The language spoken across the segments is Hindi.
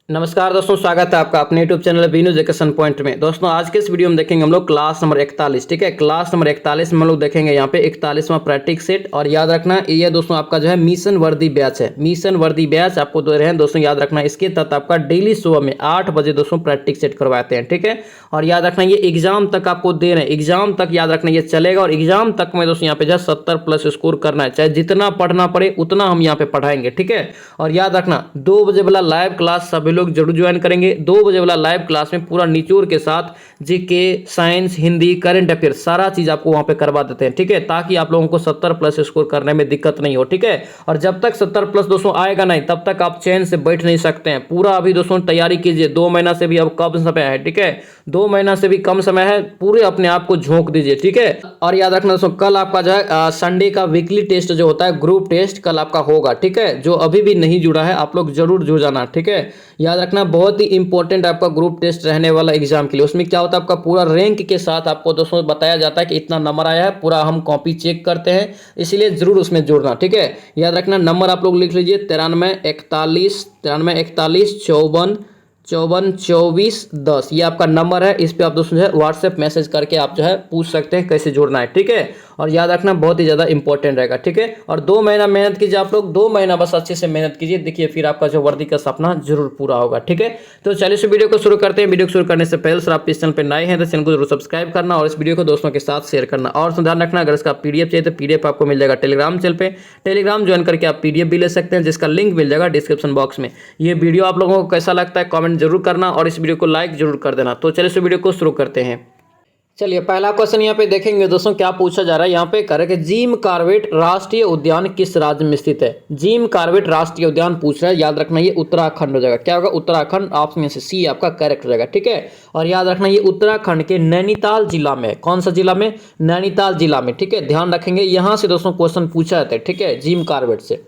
नमस्कार दोस्तों, स्वागत है आपका अपने YouTube channel Binu education point में। दोस्तों आज के इस वीडियो में देखेंगे हम लोग क्लास नंबर 41। ठीक है, क्लास नंबर 41 में हम लोग देखेंगे यहाँ पे 41वां प्रैक्टिस सेट। और याद रखना ये दोस्तों आपका जो है मिशन वर्दी बैच है। मिशन वर्दी बैच आपको दे रहे हैं दोस्तों, याद रखना इसके तहत आपका डेली सुबह में 8 बजे दोस्तों प्रैक्टिस सेट करवाते हैं। ठीक है, और याद रखना ये एग्जाम तक आपको दे रहे हैं, एग्जाम तक याद रखना ये चलेगा। और एग्जाम तक में दोस्तों यहाँ पे जो है 70+ स्कोर करना है, चाहे जितना पढ़ना पड़े उतना हम यहाँ पे पढ़ाएंगे। ठीक है, और याद रखना 2 बजे वाला लाइव क्लास सभी लोग जरूर ज्वाइन करेंगे। 2 बजे वाला लाइव क्लास में पूरा निचोड़ के साथ GK, science, Hindi, current affair सारा चीज आपको वहां पे करवा देते हैं। ठीक है, ताकि आप लोगों को 70+ स्कोर करने में दिक्कत नहीं हो। ठीक है, और जब तक 70+ दोस्तों आएगा नहीं तब तक आप चैन से बैठ नहीं सकते हैं। पूरा अभी दोस्तों तैयारी कीजिए। 2 महीना से भी अब कम समय है। ठीक है, 2 महीना से भी कम समय है, पूरे अपने आप को झोंक दीजिए। ठीक है, और याद रखना दोस्तों कल आपका जो है संडे का वीकली टेस्ट जो होता है, ग्रुप टेस्ट कल आपका होगा। ठीक है, जो अभी भी नहीं जुड़ा है आप लोग जरूर जुड़ जाना। ठीक है, याद रखना बहुत ही इंपॉर्टेंट आपका ग्रुप टेस्ट रहने वाला एग्जाम के लिए। उसमें क्या होता है आपका पूरा रैंक के साथ आपको दोस्तों बताया जाता है कि इतना नंबर आया है, पूरा हम कॉपी चेक करते हैं, इसलिए जरूर उसमें जुड़ना। ठीक है, याद रखना नंबर आप लोग लिख लीजिए 934154542410। ये आपका नंबर है, इस पे आप दोस्तों जो है व्हाट्सएप मैसेज करके आप जो है पूछ सकते हैं कैसे जुड़ना है। ठीक है, और याद रखना बहुत ही ज़्यादा इंपॉर्टेंट रहेगा। ठीक है, और 2 महीना मेहनत कीजिए आप लोग, 2 महीना बस अच्छे से मेहनत कीजिए, देखिए फिर आपका जो वर्दी का सपना जरूर पूरा होगा। ठीक है, तो चलिए इस वीडियो को शुरू करते हैं। वीडियो को शुरू करने से पहले सर आप इस चैनल पर नए हैं तो चैनल को जरूर सब्सक्राइब करना और इस वीडियो को दोस्तों के साथ शेयर करना। और ध्यान रखना अगर इसका PDF चाहिए तो PDF आपको मिल जाएगा टेलीग्राम चैनल पे। टेलीग्राम ज्वाइन करके आप PDF भी ले सकते हैं, जिसका लिंक मिल जाएगा डिस्क्रिप्शन बॉक्स में। ये वीडियो आप लोगों को कैसा लगता है कमेंट जरूर करना और इस वीडियो को लाइक जरूर कर देना। तो चलिए इस वीडियो को शुरू करते हैं। चलिए पहला क्वेश्चन यहाँ पे देखेंगे दोस्तों, क्या पूछा जा रहा है यहाँ पे करें जिम कॉर्बेट राष्ट्रीय उद्यान किस राज्य में स्थित है। जिम कॉर्बेट राष्ट्रीय उद्यान पूछ रहा है, याद रखना ये उत्तराखंड हो जाएगा। क्या होगा? उत्तराखंड। ऑप्शन में से सी आपका करेक्ट हो जाएगा। ठीक है, और याद रखना ये उत्तराखंड के नैनीताल जिला में है। कौन सा जिला में? नैनीताल जिला में। ठीक है, ध्यान रखेंगे यहाँ से दोस्तों क्वेश्चन पूछा जाता है। ठीक है, जिम कॉर्बेट से।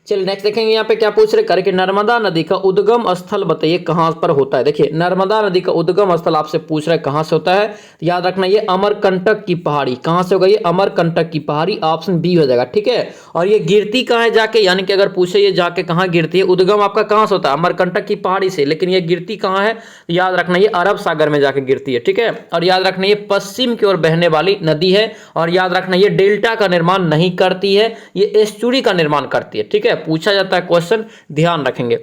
चलिए नेक्स्ट देखेंगे यहाँ पे क्या पूछ रहे करके नर्मदा नदी का उद्गम स्थल बताइए कहाँ पर होता है। देखिए नर्मदा नदी का उद्गम स्थल आपसे पूछ रहा है कहाँ से होता है। याद रखना ये अमरकंटक की पहाड़ी। कहाँ से होगा ये? अमरकंटक की पहाड़ी। ऑप्शन बी हो जाएगा। ठीक है, और ये गिरती कहाँ है जाके, यानी कि अगर पूछे ये जाके कहाँ गिरती है, उद्गम आपका कहाँ से होता है? अमरकंटक की पहाड़ी से, लेकिन ये गिरती कहाँ है? याद रखना ये अरब सागर में जाके गिरती है। ठीक है, और याद रखना ये पश्चिम की ओर बहने वाली नदी है। और याद रखना ये डेल्टा का निर्माण नहीं करती है, ये एस्चुरी का निर्माण करती है। ठीक है, पूछा जाता है क्वेश्चन, ध्यान रखेंगे।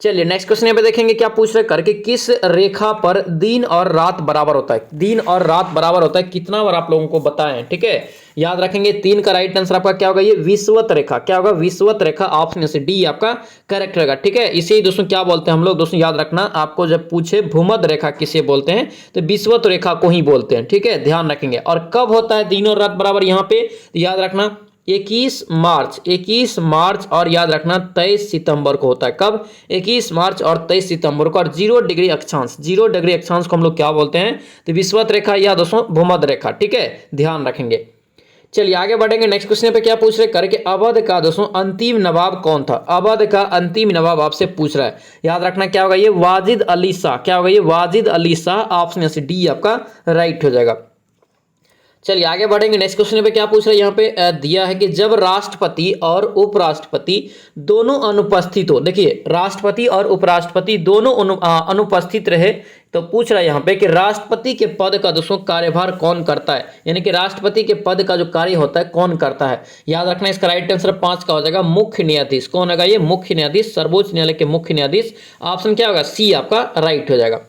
चलिए नेक्स्ट क्वेश्चन यहाँ पे देखेंगे क्या पूछ रहे करके किस रेखा पर दिन और रात बराबर होता है। दिन और रात बराबर होता है कितना बार आप लोगों को बताएं। ठीक है, याद रखेंगे 3 का राइट आंसर आपका क्या होगा? ये विषुवत रेखा। क्या होगा? विषुवत रेखा। ऑप्शन से डी आपका करेक्ट रहेगा। ठीक है, इसे दोस्तों क्या बोलते हैं हम लोग? दोस्तों याद रखना आपको जब पूछे भूमध्य रेखा किसे बोलते हैं तो विषुवत रेखा को ही बोलते हैं। ठीक है, ध्यान रखेंगे। और कब होता है दिन और रात बराबर यहाँ पे? याद रखना 21 मार्च और याद रखना 23 सितंबर को होता है। कब? 21 मार्च और 23 सितंबर को। और 0 डिग्री अक्षांश, 0 डिग्री अक्षांश को हम लोग क्या बोलते हैं? तो विषुवत रेखा या दोस्तों भूमध्य रेखा। ठीक है, ध्यान रखेंगे। चलिए आगे बढ़ेंगे। नेक्स्ट क्वेश्चन पे क्या पूछ रहे करके अवध का दोस्तों अंतिम नवाब कौन था। अवध का अंतिम नवाब आपसे पूछ रहा है, याद रखना क्या होगा? ये वाजिद अली शाह। क्या होगा? ये वाजिद अली शाह। ऑप्शन से डी आपका राइट हो जाएगा। चलिए आगे बढ़ेंगे। नेक्स्ट क्वेश्चन पे क्या पूछ रहे हैं यहाँ पे दिया है कि जब राष्ट्रपति और उपराष्ट्रपति दोनों अनुपस्थित हो। देखिए राष्ट्रपति और उपराष्ट्रपति दोनों अनुपस्थित रहे तो पूछ रहा है यहाँ पे कि राष्ट्रपति के पद का दोस्तों कार्यभार कौन करता है, यानी कि राष्ट्रपति के पद का जो कार्य होता है कौन करता है। याद रखना इसका राइट आंसर 5 का हो जाएगा मुख्य न्यायाधीश। कौन होगा ये? मुख्य न्यायाधीश, सर्वोच्च न्यायालय के मुख्य न्यायाधीश। ऑप्शन क्या होगा? सी आपका राइट हो जाएगा।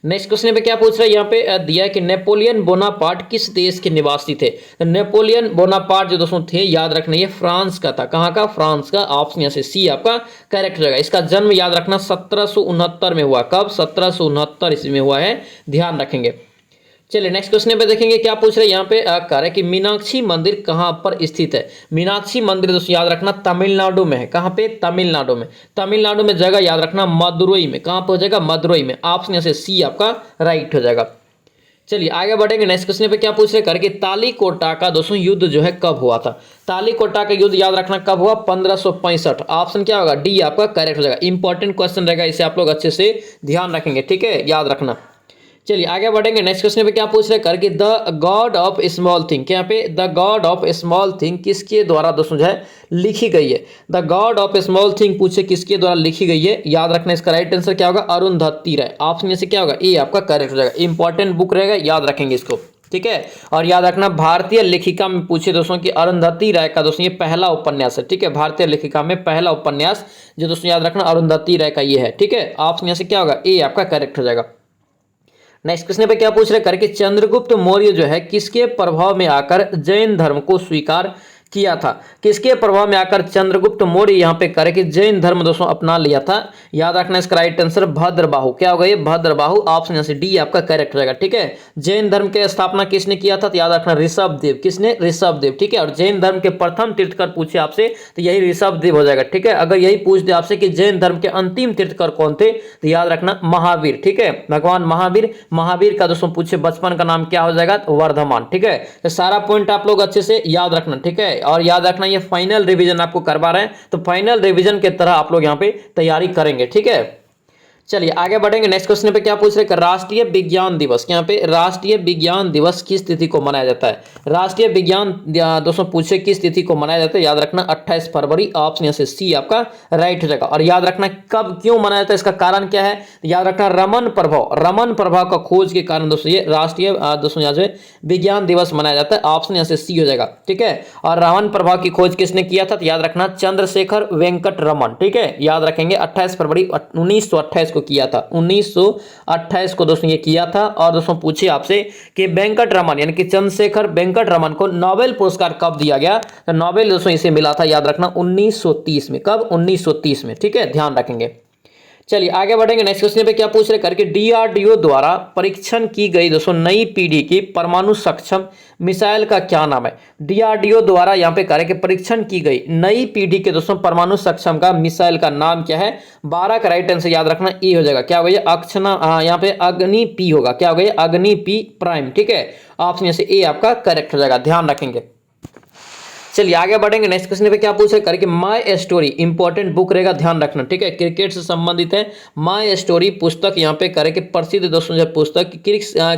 नेक्स्ट क्वेश्चन पे क्या पूछ रहा है यहाँ पे दिया है कि नेपोलियन बोनापार्ट किस देश के निवासी थे। तो नेपोलियन बोनापार्ट जो दोस्तों थे, याद रखना ये फ्रांस का था। कहाँ का? फ्रांस का। ऑप्शन यहाँ से सी आपका करेक्ट हो जाएगा। इसका जन्म याद रखना 1769 में हुआ। कब? 1769 ईस्वी में हुआ है, ध्यान रखेंगे। चलिए नेक्स्ट क्वेश्चन पे देखेंगे क्या पूछ रहे हैं यहाँ पे कह रहे कि मीनाक्षी मंदिर कहाँ पर स्थित है। मीनाक्षी मंदिर दोस्तों याद रखना तमिलनाडु में है। कहाँ पे? तमिलनाडु में। तमिलनाडु में जगह याद रखना मदुरई में। कहाँ पर हो जाएगा? मदुरई में। ऑप्शन यहाँ से सी आपका राइट हो जाएगा। चलिए आगे बढ़ेंगे। नेक्स्ट क्वेश्चन पे क्या पूछ रहे करके तालीकोटा का दोस्तों युद्ध जो है कब हुआ था। तालीकोटा का युद्ध याद रखना कब हुआ? 1565। ऑप्शन क्या होगा? डी आपका करेक्ट हो जाएगा। इंपॉर्टेंट क्वेश्चन रहेगा, इसे आप लोग अच्छे से ध्यान रखेंगे। ठीक है, याद रखना। चलिए आगे बढ़ेंगे। नेक्स्ट क्वेश्चन पे क्या पूछ रहे हैं करके the God of small thing, यहाँ पे the God of small thing किसके द्वारा दोस्तों जो है लिखी गई है। The God of small thing पूछे किसके द्वारा लिखी गई है, याद रखना इसका राइट आंसर क्या होगा, अरुंधति राय। ऑप्शन में से क्या होगा, ए आपका करेक्ट हो जाएगा। इंपॉर्टेंट बुक रहेगा, याद रखेंगे इसको, ठीक है। और याद रखना भारतीय लेखिका में पूछे दोस्तों कि अरुंधति राय का दोस्तों ये पहला उपन्यास है, ठीक है। भारतीय लेखिका में पहला उपन्यास जो दोस्तों याद रखना अरुंधति राय का ये है, ठीक है। ऑप्शन में से क्या होगा, ए आपका करेक्ट हो जाएगा। नेक्स्ट क्वेश्चन पे क्या पूछ रहे करके चंद्रगुप्त मौर्य जो है किसके प्रभाव में आकर जैन धर्म को स्वीकार किया था। किसके प्रभाव में आकर चंद्रगुप्त मौर्य यहाँ पे करके जैन धर्म दोस्तों अपना लिया था, याद रखना इसका राइट आंसर भद्रबाहु। क्या होगा ये, भद्रबाहु। ऑप्शन से डी आपका करेक्ट हो जाएगा, ठीक है। जैन धर्म की स्थापना किसने किया था, तो याद रखना ऋषभदेव। किसने, ऋषभदेव, ठीक है। और जैन धर्म के प्रथम तीर्थकर पूछे आपसे तो यही ऋषभदेव हो जाएगा, ठीक है। अगर यही पूछ दे आपसे कि जैन धर्म के अंतिम तीर्थकर कौन थे तो याद रखना महावीर, ठीक है। भगवान महावीर। महावीर का दोस्तों पूछे बचपन का नाम क्या हो जाएगा, वर्धमान, ठीक है। तो सारा पॉइंट आप लोग अच्छे से याद रखना, ठीक है। और याद रखना ये फाइनल रिवीजन आपको करवा रहे हैं, तो फाइनल रिवीजन की तरह आप लोग यहाँ पे तैयारी करेंगे, ठीक है। चलिए आगे बढ़ेंगे। नेक्स्ट क्वेश्चन पे क्या पूछ रहे हैं, राष्ट्रीय विज्ञान दिवस, यहाँ पे राष्ट्रीय विज्ञान दिवस किस तिथि को मनाया जाता है। राष्ट्रीय विज्ञान दोस्तों पूछे किस तिथि को मनाया जाता है, याद रखना 28 फरवरी। ऑप्शन से सी आपका राइट हो जाएगा। और याद रखना कब क्यों मनाया जाता है, इसका कारण क्या है, याद रखना रमन प्रभाव का खोज के कारण दोस्तों ये राष्ट्रीय दोस्तों यहाँ से विज्ञान दिवस मनाया जाता है। ऑप्शन यहाँ से सी हो जाएगा, ठीक है। और रमन प्रभाव की खोज किसने किया था, तो याद रखना चंद्रशेखर वेंकट रमन, ठीक है। याद रखेंगे 28 फरवरी 1928 को किया था, 1928 को दोस्तों ये किया था। और दोस्तों पूछिए आपसे कि वेंकट रमन यानी कि चंद्रशेखर वेंकट रमन को नोबेल पुरस्कार कब दिया गया, तो नोबेल दोस्तों इसे मिला था, याद रखना 1930 में। कब, 1930 में, ठीक है, ध्यान रखेंगे। चलिए आगे बढ़ेंगे। नेक्स्ट क्वेश्चन पे क्या पूछ रहे करके डीआरडीओ द्वारा परीक्षण की गई दोस्तों नई पीढ़ी की परमाणु सक्षम मिसाइल का क्या नाम है। डीआरडीओ द्वारा यहाँ पे करके परीक्षण की गई नई पीढ़ी के दोस्तों परमाणु सक्षम का मिसाइल का नाम क्या है। 12 का राइट आंसर याद रखना ए हो जाएगा। क्या होगा ये, अक्षना यहाँ पे अग्नि पी होगा। क्या होगा ये, अग्नि पी प्राइम, ठीक है। ऑप्शन से ए आपका करेक्ट हो जाएगा, ध्यान रखेंगे। चलिए आगे बढ़ेंगे। नेक्स्ट क्वेश्चन पे क्या पूछे करके माय स्टोरी इंपॉर्टेंट बुक रहेगा, ध्यान रखना, ठीक है। क्रिकेट से संबंधित है। माय स्टोरी पुस्तक यहाँ पे करके प्रसिद्ध दोस्तों जो पुस्तक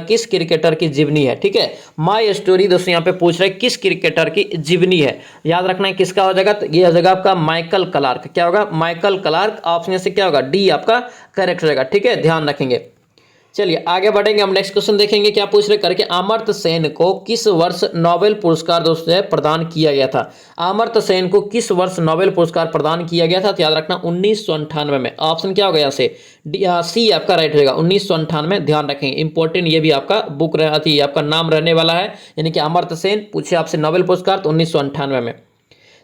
किस क्रिकेटर की जीवनी है, ठीक है। माय स्टोरी दोस्तों यहाँ पे पूछ रहे किस क्रिकेटर की जीवनी है, याद रखना है किसका हो जाएगा, तो ये हो जाएगा आपका माइकल क्लार्क। क्या होगा, माइकल क्लार्क। ऑप्शन से क्या होगा, डी आपका करेक्ट हो जाएगा, ठीक है, ध्यान रखेंगे। चलिए आगे बढ़ेंगे, हम नेक्स्ट क्वेश्चन देखेंगे क्या पूछ रहे करके अमर्त्य सेन को किस वर्ष नोबेल पुरस्कार दोस्तों है प्रदान किया गया था। अमर्त्य सेन को किस वर्ष नोबेल पुरस्कार प्रदान किया गया था, तो याद रखना 1998 में। ऑप्शन क्या होगा यहाँ से, सी आपका राइट हो जाएगा, 1998। ध्यान रखेंगे, इंपॉर्टेंट ये भी आपका बुक थी, आपका नाम रहने वाला है, यानी कि अमर्त्य सेन पूछे आपसे नोबेल पुरस्कार तो 1998 में।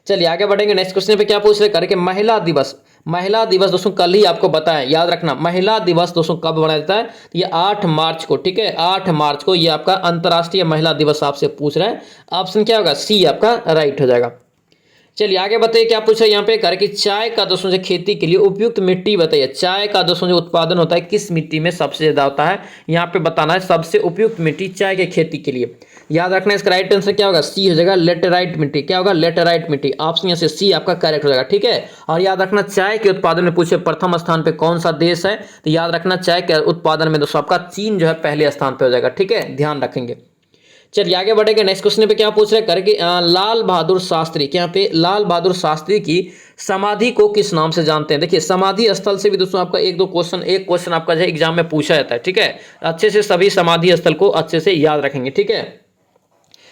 चलिए आगे बढ़ेंगे। नेक्स्ट क्वेश्चन पे क्या पूछ रहे करके महिला दिवस। महिला दिवस दोस्तों कल ही आपको बताएं, याद रखना महिला दिवस दोस्तों कब मनाया जाता है, ये 8 मार्च को, ठीक है। 8 मार्च को ये आपका अंतर्राष्ट्रीय महिला दिवस आपसे पूछ रहा है। ऑप्शन क्या होगा, सी आपका राइट हो जाएगा। चलिए आगे बताइए क्या पूछा यहाँ पे करके चाय का दोस्तों से खेती के लिए उपयुक्त मिट्टी बताइए। चाय का दोस्तों जो उत्पादन होता है किस मिट्टी में सबसे ज्यादा होता है, यहाँ पे बताना है सबसे उपयुक्त मिट्टी चाय के खेती के लिए। याद रखना इसका राइट आंसर क्या होगा, सी हो जाएगा, लेटेराइट मिट्टी। क्या होगा, लेटेराइट मिट्टी। ऑप्शन यहाँ से सी आपका करेक्ट हो जाएगा, ठीक है। और याद रखना चाय के उत्पादन में पूछे प्रथम स्थान पे कौन सा देश है, तो याद रखना चाय के उत्पादन में दोस्तों आपका चीन जो है पहले स्थान पे हो जाएगा, ठीक है, ध्यान रखेंगे। चलिए आगे बढ़ेंगे। नेक्स्ट क्वेश्चन पे क्या पूछ रहे करके लाल बहादुर शास्त्री, यहाँ पे लाल बहादुर शास्त्री की समाधि को किस नाम से जानते हैं। देखिए समाधि स्थल से भी दोस्तों आपका एक क्वेश्चन आपका जो है एग्जाम में पूछा जाता है, ठीक है। अच्छे से सभी समाधि स्थल को अच्छे से याद रखेंगे, ठीक है।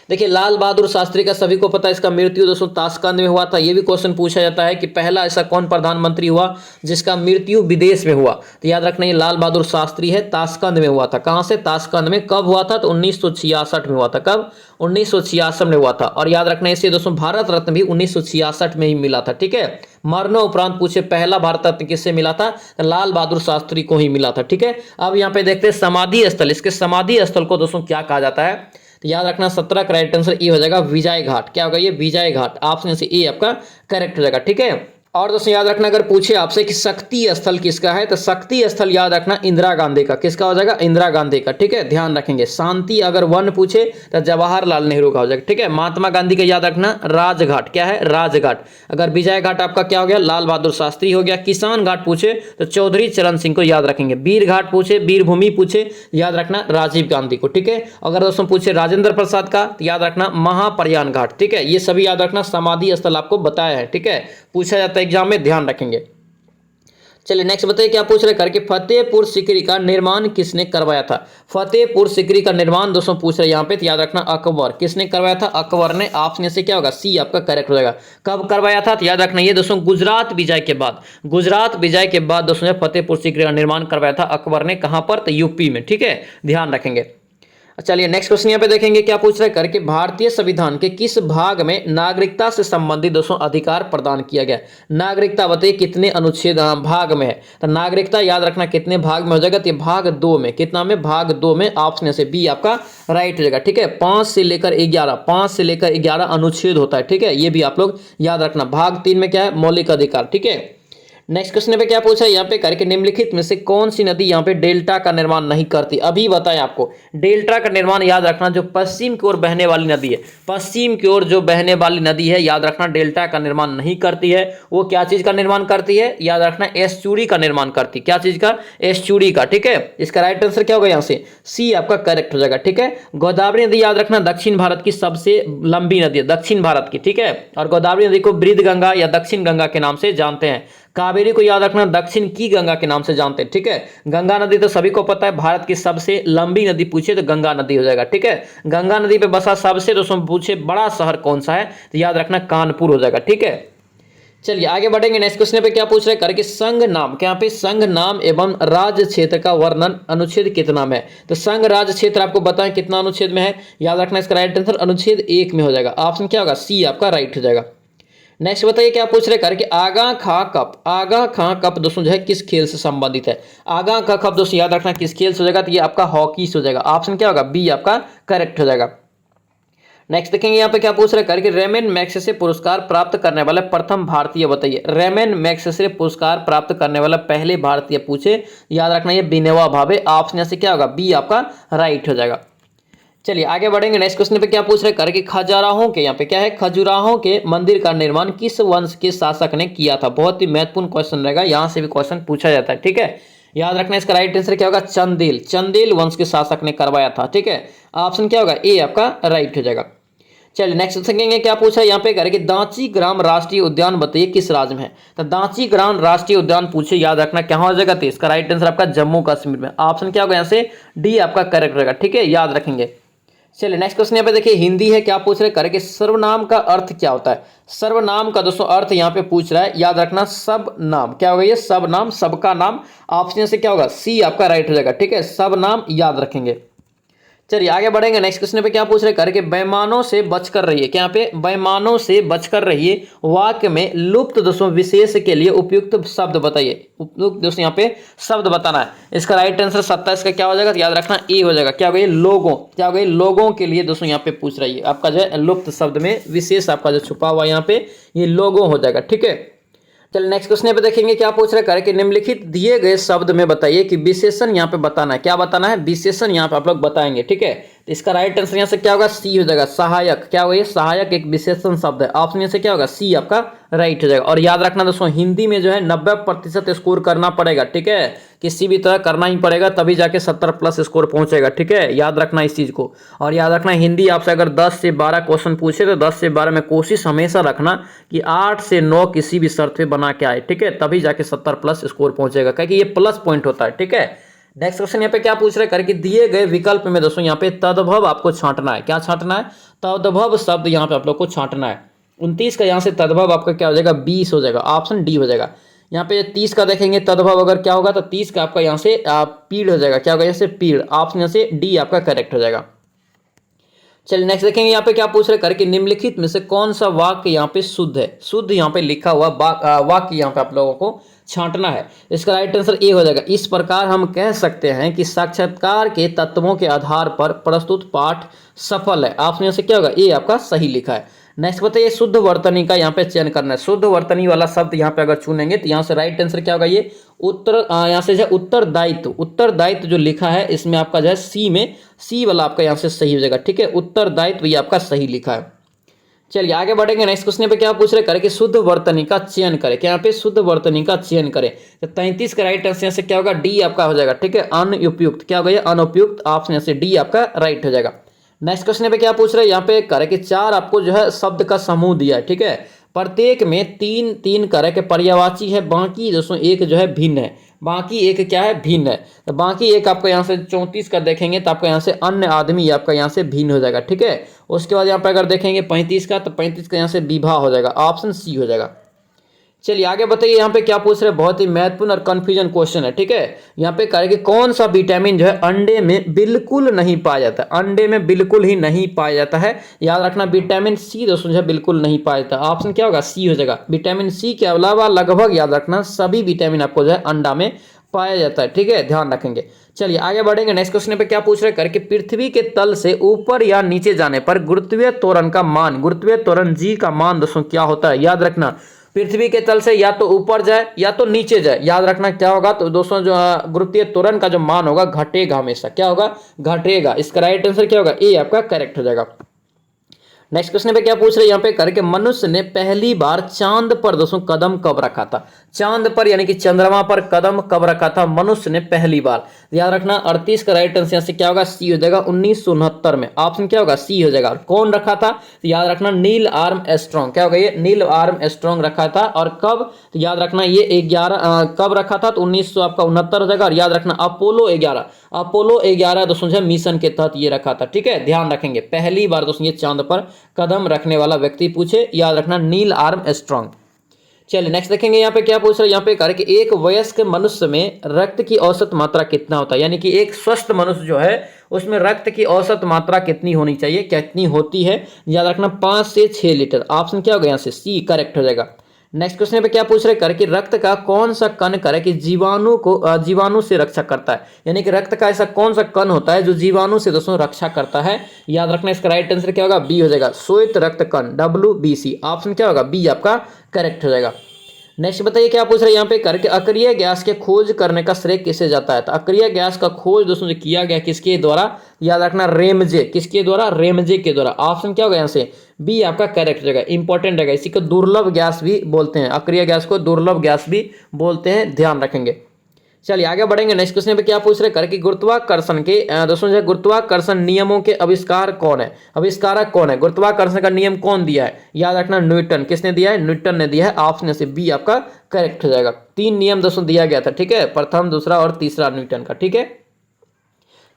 देखिए लाल बहादुर शास्त्री का सभी को पता है, इसका मृत्यु दोस्तों ताशकंद में हुआ था। ये भी क्वेश्चन पूछा जाता है कि पहला ऐसा कौन प्रधानमंत्री हुआ जिसका मृत्यु विदेश में हुआ, तो याद रखना ये लाल बहादुर शास्त्री है, ताशकंद में हुआ था। कहां से, ताशकंद में। कब हुआ था, तो 1966 में हुआ था। कब, 1966 में हुआ था। और याद रखना इसे दोस्तों भारत रत्न भी 1966 में ही मिला था, ठीक है। मरने उपरांत पूछे पहला भारत रत्न किससे मिला था, तो लाल बहादुर शास्त्री को ही मिला था, ठीक है। अब यहाँ पे देखते हैं समाधि स्थल, इसके समाधि स्थल को दोस्तों क्या कहा जाता है, तो याद रखना 17 का राइट आंसर ए हो जाएगा, विजय घाट। क्या होगा ये, विजय घाट। ऑप्शन से ए आपका करेक्ट हो जाएगा, ठीक है। और दोस्तों याद रखना, अगर पूछे आपसे कि शक्ति स्थल किसका है, तो शक्ति स्थल याद रखना इंदिरा गांधी का। किसका हो जाएगा? इंदिरा गांधी का। ठीक है, ध्यान रखेंगे। शांति अगर वन पूछे तो जवाहरलाल नेहरू का हो जाएगा। ठीक है, महात्मा गांधी का याद रखना राजघाट। क्या है? राजघाट। अगर विजय घाट आपका क्या हो गया? लाल बहादुर शास्त्री हो गया। किसान घाट पूछे तो चौधरी चरण सिंह को याद रखेंगे। वीर घाट पूछे, वीरभूमि पूछे, याद रखना राजीव गांधी को। ठीक है, अगर दोस्तों पूछे राजेंद्र प्रसाद का तो याद रखना महाप्रयाण घाट। ठीक है, ये सभी याद रखना समाधि स्थल आपको बताया है। ठीक है, पूछा जाता है एग्जाम में, ध्यान रखेंगे। चलिए नेक्स्ट बताइए क्या पूछ रहे करके, फतेहपुर सीकरी का निर्माण किसने करवाया था? फतेहपुर सीकरी का निर्माण दोस्तों पूछ रहे यहाँ पे, तो याद रखना अकबर। किसने करवाया था? अकबर ने। ऑप्शन से क्या होगा? सी आपका करेक्ट हो जाएगा। कब करवाया था? तो याद रखना ये दोस्तों गुजरात विजय के बाद। गुजरात विजय के बाद दोस्तों फतेहपुर सीकरी का निर्माण करवाया था अकबर ने। कहां पर? तो यूपी में। ठीक है, ध्यान रखेंगे। चलिए नेक्स्ट क्वेश्चन यहाँ पे देखेंगे क्या पूछ रहे करके, भारतीय संविधान के किस भाग में नागरिकता से संबंधित दोस्तों अधिकार प्रदान किया गया? नागरिकता बताइए कितने अनुच्छेद भाग में है? तो नागरिकता याद रखना कितने भाग में हो जाएगा? तो भाग 2 में। कितना में? भाग 2 में। ऑप्शन से बी आपका राइट हो जाएगा। ठीक है, 5 से लेकर 11 अनुच्छेद होता है। ठीक है, ये भी आप लोग याद रखना। भाग 3 में क्या है? मौलिक अधिकार। ठीक है, नेक्स्ट क्वेश्चन पे क्या पूछा है यहाँ पे करके, निम्नलिखित में से कौन सी नदी यहाँ पे डेल्टा का निर्माण नहीं करती? अभी बताएं आपको। डेल्टा का निर्माण याद रखना जो पश्चिम की ओर बहने वाली नदी है, पश्चिम की ओर जो बहने वाली नदी है याद रखना डेल्टा का निर्माण नहीं करती है। वो क्या चीज का निर्माण करती है? याद रखना एस्चुरी का निर्माण करती है। क्या चीज का? एस्चुरी का। ठीक है, इसका राइट आंसर क्या होगा? यहाँ से सी आपका करेक्ट हो जाएगा। ठीक है, गोदावरी नदी याद रखना दक्षिण भारत की सबसे लंबी नदी है, दक्षिण भारत की। ठीक है, और गोदावरी नदी को वृद्ध गंगा या दक्षिण गंगा के नाम से जानते हैं। कावेरी को याद रखना दक्षिण की गंगा के नाम से जानते हैं। ठीक है, गंगा नदी तो सभी को पता है, भारत की सबसे लंबी नदी पूछे तो गंगा नदी हो जाएगा। ठीक है, गंगा नदी पे बसा सबसे दोस्तों पूछे बड़ा शहर कौन सा है, तो याद रखना कानपुर हो जाएगा। ठीक है, चलिए आगे बढ़ेंगे। नेक्स्ट क्वेश्चन पे क्या पूछ रहे करके, संघ नाम, क्या पे संघ नाम एवं राज्य क्षेत्र का वर्णन अनुच्छेद कितना में है? तो संघ राज्य क्षेत्र आपको बताएं कितना अनुच्छेद में है? याद रखना इसका राइट आंसर अनुच्छेद 1 में हो जाएगा। ऑप्शन क्या होगा? सी आपका राइट हो जाएगा। नेक्स्ट बताइए क्या पूछ रहे करके, आगा खां कप, आगा खां कप दोस्तों जो है किस खेल से संबंधित है? आगा खां कप दोस्तों याद रखना किस खेल से हो जाएगा? तो ये आपका हॉकी से हो जाएगा। ऑप्शन क्या होगा? बी आपका करेक्ट हो जाएगा। नेक्स्ट देखेंगे यहाँ पे क्या पूछ रहे करके, रेमन मैग्सेसे पुरस्कार प्राप्त करने वाला प्रथम भारतीय बताइए। रेमन मैग्सेसे पुरस्कार प्राप्त करने वाला पहले भारतीय पूछे, याद रखना ये विनोबा भावे। ऑप्शन से क्या होगा? बी आपका राइट हो जाएगा। चलिए आगे बढ़ेंगे। नेक्स्ट क्वेश्चन पे क्या पूछ रहे करके, खजुराहो के, यहाँ पे क्या है? खजुराहो के मंदिर का निर्माण किस वंश के शासक ने किया था? बहुत ही महत्वपूर्ण क्वेश्चन रहेगा, यहाँ से भी क्वेश्चन पूछा जाता है। ठीक है, याद रखना इसका राइट आंसर क्या होगा? चंदेल, चंदेल वंश के शासक ने करवाया था। ठीक है, ऑप्शन क्या होगा? ए आपका राइट हो जाएगा। चलिए नेक्स्ट देखेंगे क्या पूछा यहाँ पे करके, दांची ग्राम राष्ट्रीय उद्यान बताइए किस राज्य में है? तो दांची ग्राम राष्ट्रीय उद्यान पूछे, याद रखना कहाँ हो जाएगा? तो इसका राइट आंसर आपका जम्मू कश्मीर में। ऑप्शन क्या होगा? यहाँ से डी आपका करेक्ट रहेगा। ठीक है, याद रखेंगे। चलिए नेक्स्ट क्वेश्चन यहाँ पे देखिए, हिंदी है, क्या पूछ रहे करके, सर्वनाम का अर्थ क्या होता है? सर्वनाम का दोस्तों अर्थ यहाँ पे पूछ रहा है, याद रखना सब नाम। क्या होगा ये? सब नाम, सबका नाम। ऑप्शन से क्या होगा? सी आपका राइट हो जाएगा। ठीक है, सब नाम याद रखेंगे। चलिए आगे बढ़ेंगे। नेक्स्ट क्वेश्चन पे क्या पूछ रहे करके, बेईमानों से बचकर रहिए, क्या पे? बेईमानों से बचकर रहिए वाक्य में लुप्त दोस्तों विशेष के लिए उपयुक्त शब्द बताइए। उपयुक्त दोस्तों यहाँ पे शब्द बताना है। इसका राइट आंसर 27 का क्या हो जाएगा? याद रखना ए हो जाएगा। क्या होगा ये? लोगों। क्या होगा ये? लोगों के लिए दोस्तों यहाँ पे पूछ रही है। आपका जो है लुप्त शब्द में विशेष आपका जो छुपा हुआ यहाँ पे ये लोगों हो जाएगा। ठीक है, चलिए नेक्स्ट क्वेश्चन पे देखेंगे क्या पूछ रहे करके, निम्नलिखित दिए गए शब्द में बताइए कि विशेषण यहाँ पे बताना है। क्या बताना है? विशेषण यहाँ पे आप लोग बताएंगे। ठीक है, तो इसका राइट आंसर यहाँ से क्या होगा? सी हो जाएगा, सहायक। क्या होगा ये? सहायक एक विशेषण शब्द है। ऑप्शन से क्या होगा? सी आपका राइट हो जाएगा। और याद रखना दोस्तों हिंदी में जो है 90% स्कोर करना पड़ेगा। ठीक है, किसी भी तरह करना ही पड़ेगा, तभी जाके 70+ स्कोर पहुंचेगा। ठीक है, याद रखना इस चीज को। और याद रखना हिंदी आपसे अगर 10 से 12 क्वेश्चन पूछे तो 10 से 12 में कोशिश हमेशा रखना कि 8 से 9 किसी भी शर्त पे बना के आए। ठीक है, तभी जाके 70+ स्कोर पहुंचेगा, क्योंकि ये प्लस पॉइंट होता है। ठीक है, नेक्स्ट क्वेश्चन यहाँ पे क्या पूछ रहे करके, दिए गए विकल्प में दोस्तों यहाँ पे तद्भव आपको छांटना है। क्या छांटना है? तद्भव शब्द यहाँ पे आप लोग को छांटना है। 29 का यहाँ से तद्भव आपका क्या हो जाएगा? 20 हो जाएगा। ऑप्शन डी हो जाएगा। यहाँ पे 30 का देखेंगे तद्भव अगर क्या होगा, तो 30 का आपका यहाँ से पीड़ हो जाएगा। क्या होगा? यहाँ से पीड़। ऑप्शन यहाँ से डी आपका करेक्ट हो जाएगा। चलिए नेक्स्ट देखेंगे यहाँ पे क्या पूछ रहे करके, निम्नलिखित में से कौन सा वाक्य यहाँ पे शुद्ध है? शुद्ध यहाँ पे लिखा हुआ वाक्य यहाँ पे आप लोगों को छांटना है। इसका राइट आंसर ए हो जाएगा। इस प्रकार हम कह सकते हैं कि साक्षात्कार के तत्वों के आधार पर प्रस्तुत पाठ सफल है। ऑप्शन से क्या होगा? ए आपका सही लिखा है। नेक्स्ट बताइए शुद्ध वर्तनी का यहाँ पे चयन करना है। शुद्ध वर्तनी वाला शब्द यहाँ पे अगर चुनेंगे तो यहाँ से राइट आंसर क्या होगा, ये यहाँ से जो है उत्तरदायित्व, उत्तरदायित्व जो लिखा है इसमें आपका जो है सी में, सी वाला आपका यहाँ से सही हो जाएगा। ठीक है, उत्तरदायित्व ये आपका सही लिखा है। चलिए आगे बढ़ेंगे। नेक्स्ट क्वेश्चन पे क्या पूछ रहे करें कि शुद्ध वर्तनी का चयन करें, क्या यहाँ पे शुद्ध वर्तनी का चयन करें। तो 33 का राइट आंसर से क्या होगा, डी आपका हो जाएगा। ठीक है, अनुपयुक्त क्या होगा, ये अनुपयुक्त ऑप्शन से डी आपका राइट हो जाएगा। नेक्स्ट क्वेश्चन पे क्या पूछ रहे हैं यहाँ पे करें कि 4 आपको जो है शब्द का समूह दिया है। ठीक है, प्रत्येक में 3 करें के पर्यायवाची है, बाकी दोस्तों एक जो है भिन्न है, बाकी एक क्या है, भिन्न है। तो बाकी एक आपको यहाँ से 34 का देखेंगे तो आपको यहाँ से अन्य आदमी आपका यहाँ से भिन्न हो जाएगा। ठीक है, उसके बाद यहाँ पे अगर देखेंगे 35 का तो 35 का यहाँ से विवाह हो जाएगा, ऑप्शन सी हो जाएगा। चलिए आगे बताइए यहाँ पे क्या पूछ रहे हैं, बहुत ही महत्वपूर्ण और कंफ्यूजन क्वेश्चन है। ठीक है, यहाँ पे करेंगे कौन सा विटामिन जो है अंडे में बिल्कुल नहीं पाया जाता, अंडे में बिल्कुल ही नहीं पाया जाता है। याद रखना विटामिन सी दोस्तों जो है बिल्कुल नहीं पाया जाता, ऑप्शन क्या होगा, सी हो जाएगा। विटामिन सी के अलावा लगभग याद रखना सभी विटामिन आपको जो है अंडा में पाया जाता है। ठीक है, ध्यान रखेंगे। चलिए आगे बढ़ेंगे। नेक्स्ट क्वेश्चन पे क्या पूछ रहे करके पृथ्वी के तल से ऊपर या नीचे जाने पर गुरुत्वीय त्वरण का मान, गुरुत्वीय त्वरण जी का मान दोस्तों क्या होता है। याद रखना पृथ्वी के तल से या तो ऊपर जाए या तो नीचे जाए, याद रखना क्या होगा, तो दोस्तों जो गुरुत्वीय त्वरण का जो मान होगा घटेगा, हमेशा क्या होगा, घटेगा। इसका राइट आंसर क्या होगा, ए आपका करेक्ट हो जाएगा। नेक्स्ट क्वेश्चन पे क्या पूछ रहे हैं यहाँ पे करके मनुष्य ने पहली बार चांद पर दोस्तों कदम कब रखा था। चांद पर यानी कि चंद्रमा पर कदम कब रखा था मनुष्य ने पहली बार। याद रखना 38 का राइट आंसर से क्या होगा, सी हो जाएगा 1969 में, ऑप्शन क्या होगा, सी हो जाएगा। और कौन रखा था, तो याद रखना नील आर्मस्ट्रांग, क्या होगा ये, नील आर्मस्ट्रांग रखा था। और कब, तो याद रखना ये 11 कब रखा था, तो 1969 हो जाएगा। और याद रखना अपोलो 11 दोस्तों मिशन के तहत ये रखा था। ठीक है, ध्यान रखेंगे पहली बार दोस्तों ये चांद पर कदम रखने वाला व्यक्ति पूछे, याद रखना नील आर्मस्ट्रांग। चलिए नेक्स्ट देखेंगे यहाँ पे क्या पूछ रहे हैं यहाँ पे कर कि एक वयस्क मनुष्य में रक्त की औसत मात्रा कितना होता है, यानी कि एक स्वस्थ मनुष्य जो है उसमें रक्त की औसत मात्रा कितनी होनी चाहिए, कितनी होती है। याद रखना 5 से 6 लीटर, ऑप्शन क्या होगा यहाँ से सी करेक्ट हो जाएगा। नेक्स्ट क्वेश्चन पे क्या पूछ रहे कर कि रक्त का कौन सा कण करे कि जीवाणु से रक्षा करता है, यानी कि रक्त का ऐसा कौन सा कण होता है जो जीवाणु से दोस्तों रक्षा करता है। याद रखना इसका राइट आंसर क्या होगा, बी हो जाएगा, श्वेत रक्त कण, WBC, ऑप्शन क्या होगा, बी आपका करेक्ट हो जाएगा। नेक्स्ट बताइए क्या पूछ रहे हैं यहाँ पे करके अक्रिय गैस के खोज करने का श्रेय किसे जाता है। तो अक्रिय गैस का खोज दोस्तों जो किया गया किसके द्वारा, याद रखना रेमजे, किसके द्वारा, रेमजे के द्वारा, ऑप्शन क्या होगा यहाँ से बी आपका करेक्ट जगह, इंपॉर्टेंट रहेगा। इसी को दुर्लभ गैस भी बोलते हैं, अक्रिय गैस को दुर्लभ गैस भी बोलते हैं, ध्यान रखेंगे। चलिए आगे बढ़ेंगे। नेक्स्ट क्वेश्चन पे क्या पूछ रहे करके गुरुत्वाकर्षण के दोस्तों जो गुरुत्वाकर्षण नियमों के आविष्कार कौन है, आविष्कारक कौन है, गुरुत्वाकर्षण का नियम कौन दिया है। याद रखना न्यूटन, किसने दिया है, न्यूटन ने दिया है, ऑप्शन से बी आपका करेक्ट हो जाएगा। 3 नियम दोस्तों दिया गया था। ठीक है, प्रथम, दूसरा और तीसरा न्यूटन का। ठीक है,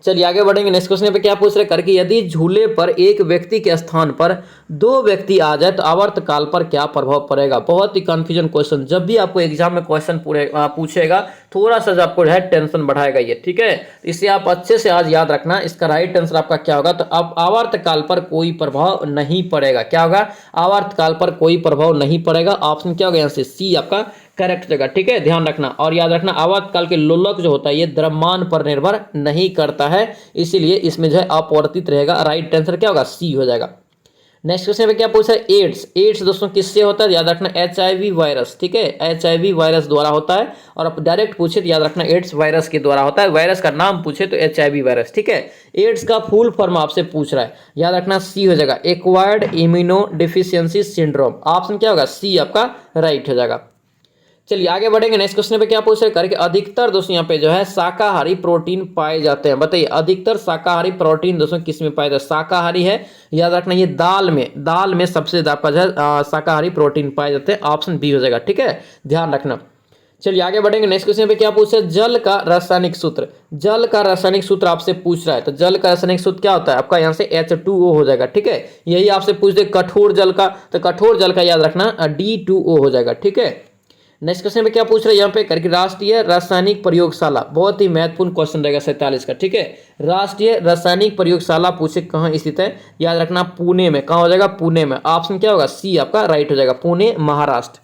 चलिए आगे बढ़ेंगे। नेक्स्ट क्वेश्चन पे क्या पूछ रहे करके यदि झूले पर एक व्यक्ति के स्थान पर 2 व्यक्ति आ जाए तो आवर्तकाल पर क्या प्रभाव पड़ेगा। बहुत ही कंफ्यूजन क्वेश्चन, जब भी आपको एग्जाम में क्वेश्चन पूछेगा थोड़ा सा आपको है टेंशन बढ़ाएगा ये। ठीक है, इसे आप अच्छे से आज याद रखना। इसका राइट आंसर आपका क्या होगा, तो अब आवर्तकाल पर कोई प्रभाव नहीं पड़ेगा, क्या होगा, आवर्तकाल पर कोई प्रभाव नहीं पड़ेगा, ऑप्शन क्या होगा यहाँ से सी आपका करेक्ट जगह। ठीक है, ध्यान रखना। और याद रखना आवर्तकाल के लोलक जो होता है ये द्रव्यमान पर निर्भर नहीं करता है, इसीलिए इसमें जो है अपवर्तित रहेगा। राइट आंसर क्या होगा, सी हो जाएगा। नेक्स्ट क्वेश्चन पे क्या पूछा है, एड्स दोस्तों किससे होता है। याद रखना HIV वायरस, ठीक है, HIV वायरस द्वारा होता है। और आप डायरेक्ट पूछे तो याद रखना एड्स वायरस के द्वारा होता है, वायरस का नाम पूछे तो HIV वायरस। ठीक है, एड्स का फुल फॉर्म आपसे पूछ रहा है, याद रखना सी हो जाएगा, acquired immuno deficiency syndrome, option क्या होगा, सी आपका राइट हो जाएगा। चलिए आगे बढ़ेंगे। नेक्स्ट क्वेश्चन पे क्या पूछ रहे करके अधिकतर दोस्तों यहाँ पे जो है शाकाहारी प्रोटीन पाए जाते हैं। बताइए अधिकतर शाकाहारी प्रोटीन दोस्तों किस में पाए जाते हैं, शाकाहारी है, याद रखना ये दाल में सबसे ज्यादा जो है शाकाहारी प्रोटीन पाए जाते हैं, ऑप्शन बी हो जाएगा। ठीक है, ध्यान रखना। चलिए आगे बढ़ेंगे। नेक्स्ट क्वेश्चन पे क्या पूछ रहे, जल का रासायनिक सूत्र आपसे पूछ रहा है। तो जल का रासायनिक सूत्र क्या होता है आपका, यहाँ से H2O हो जाएगा। ठीक है, यही आपसे पूछ दे कठोर जल का, तो कठोर जल का याद रखना D2O हो जाएगा। ठीक है, नेक्स्ट क्वेश्चन पे क्या पूछ रहे हैं यहाँ पे करके राष्ट्रीय रासायनिक प्रयोगशाला, बहुत ही महत्वपूर्ण क्वेश्चन रहेगा 47 का। ठीक है, राष्ट्रीय रासायनिक प्रयोगशाला पूछे कहाँ स्थित है, याद रखना पुणे में, कहाँ हो जाएगा, पुणे में, ऑप्शन क्या होगा, सी आपका राइट हो जाएगा, पुणे महाराष्ट्र।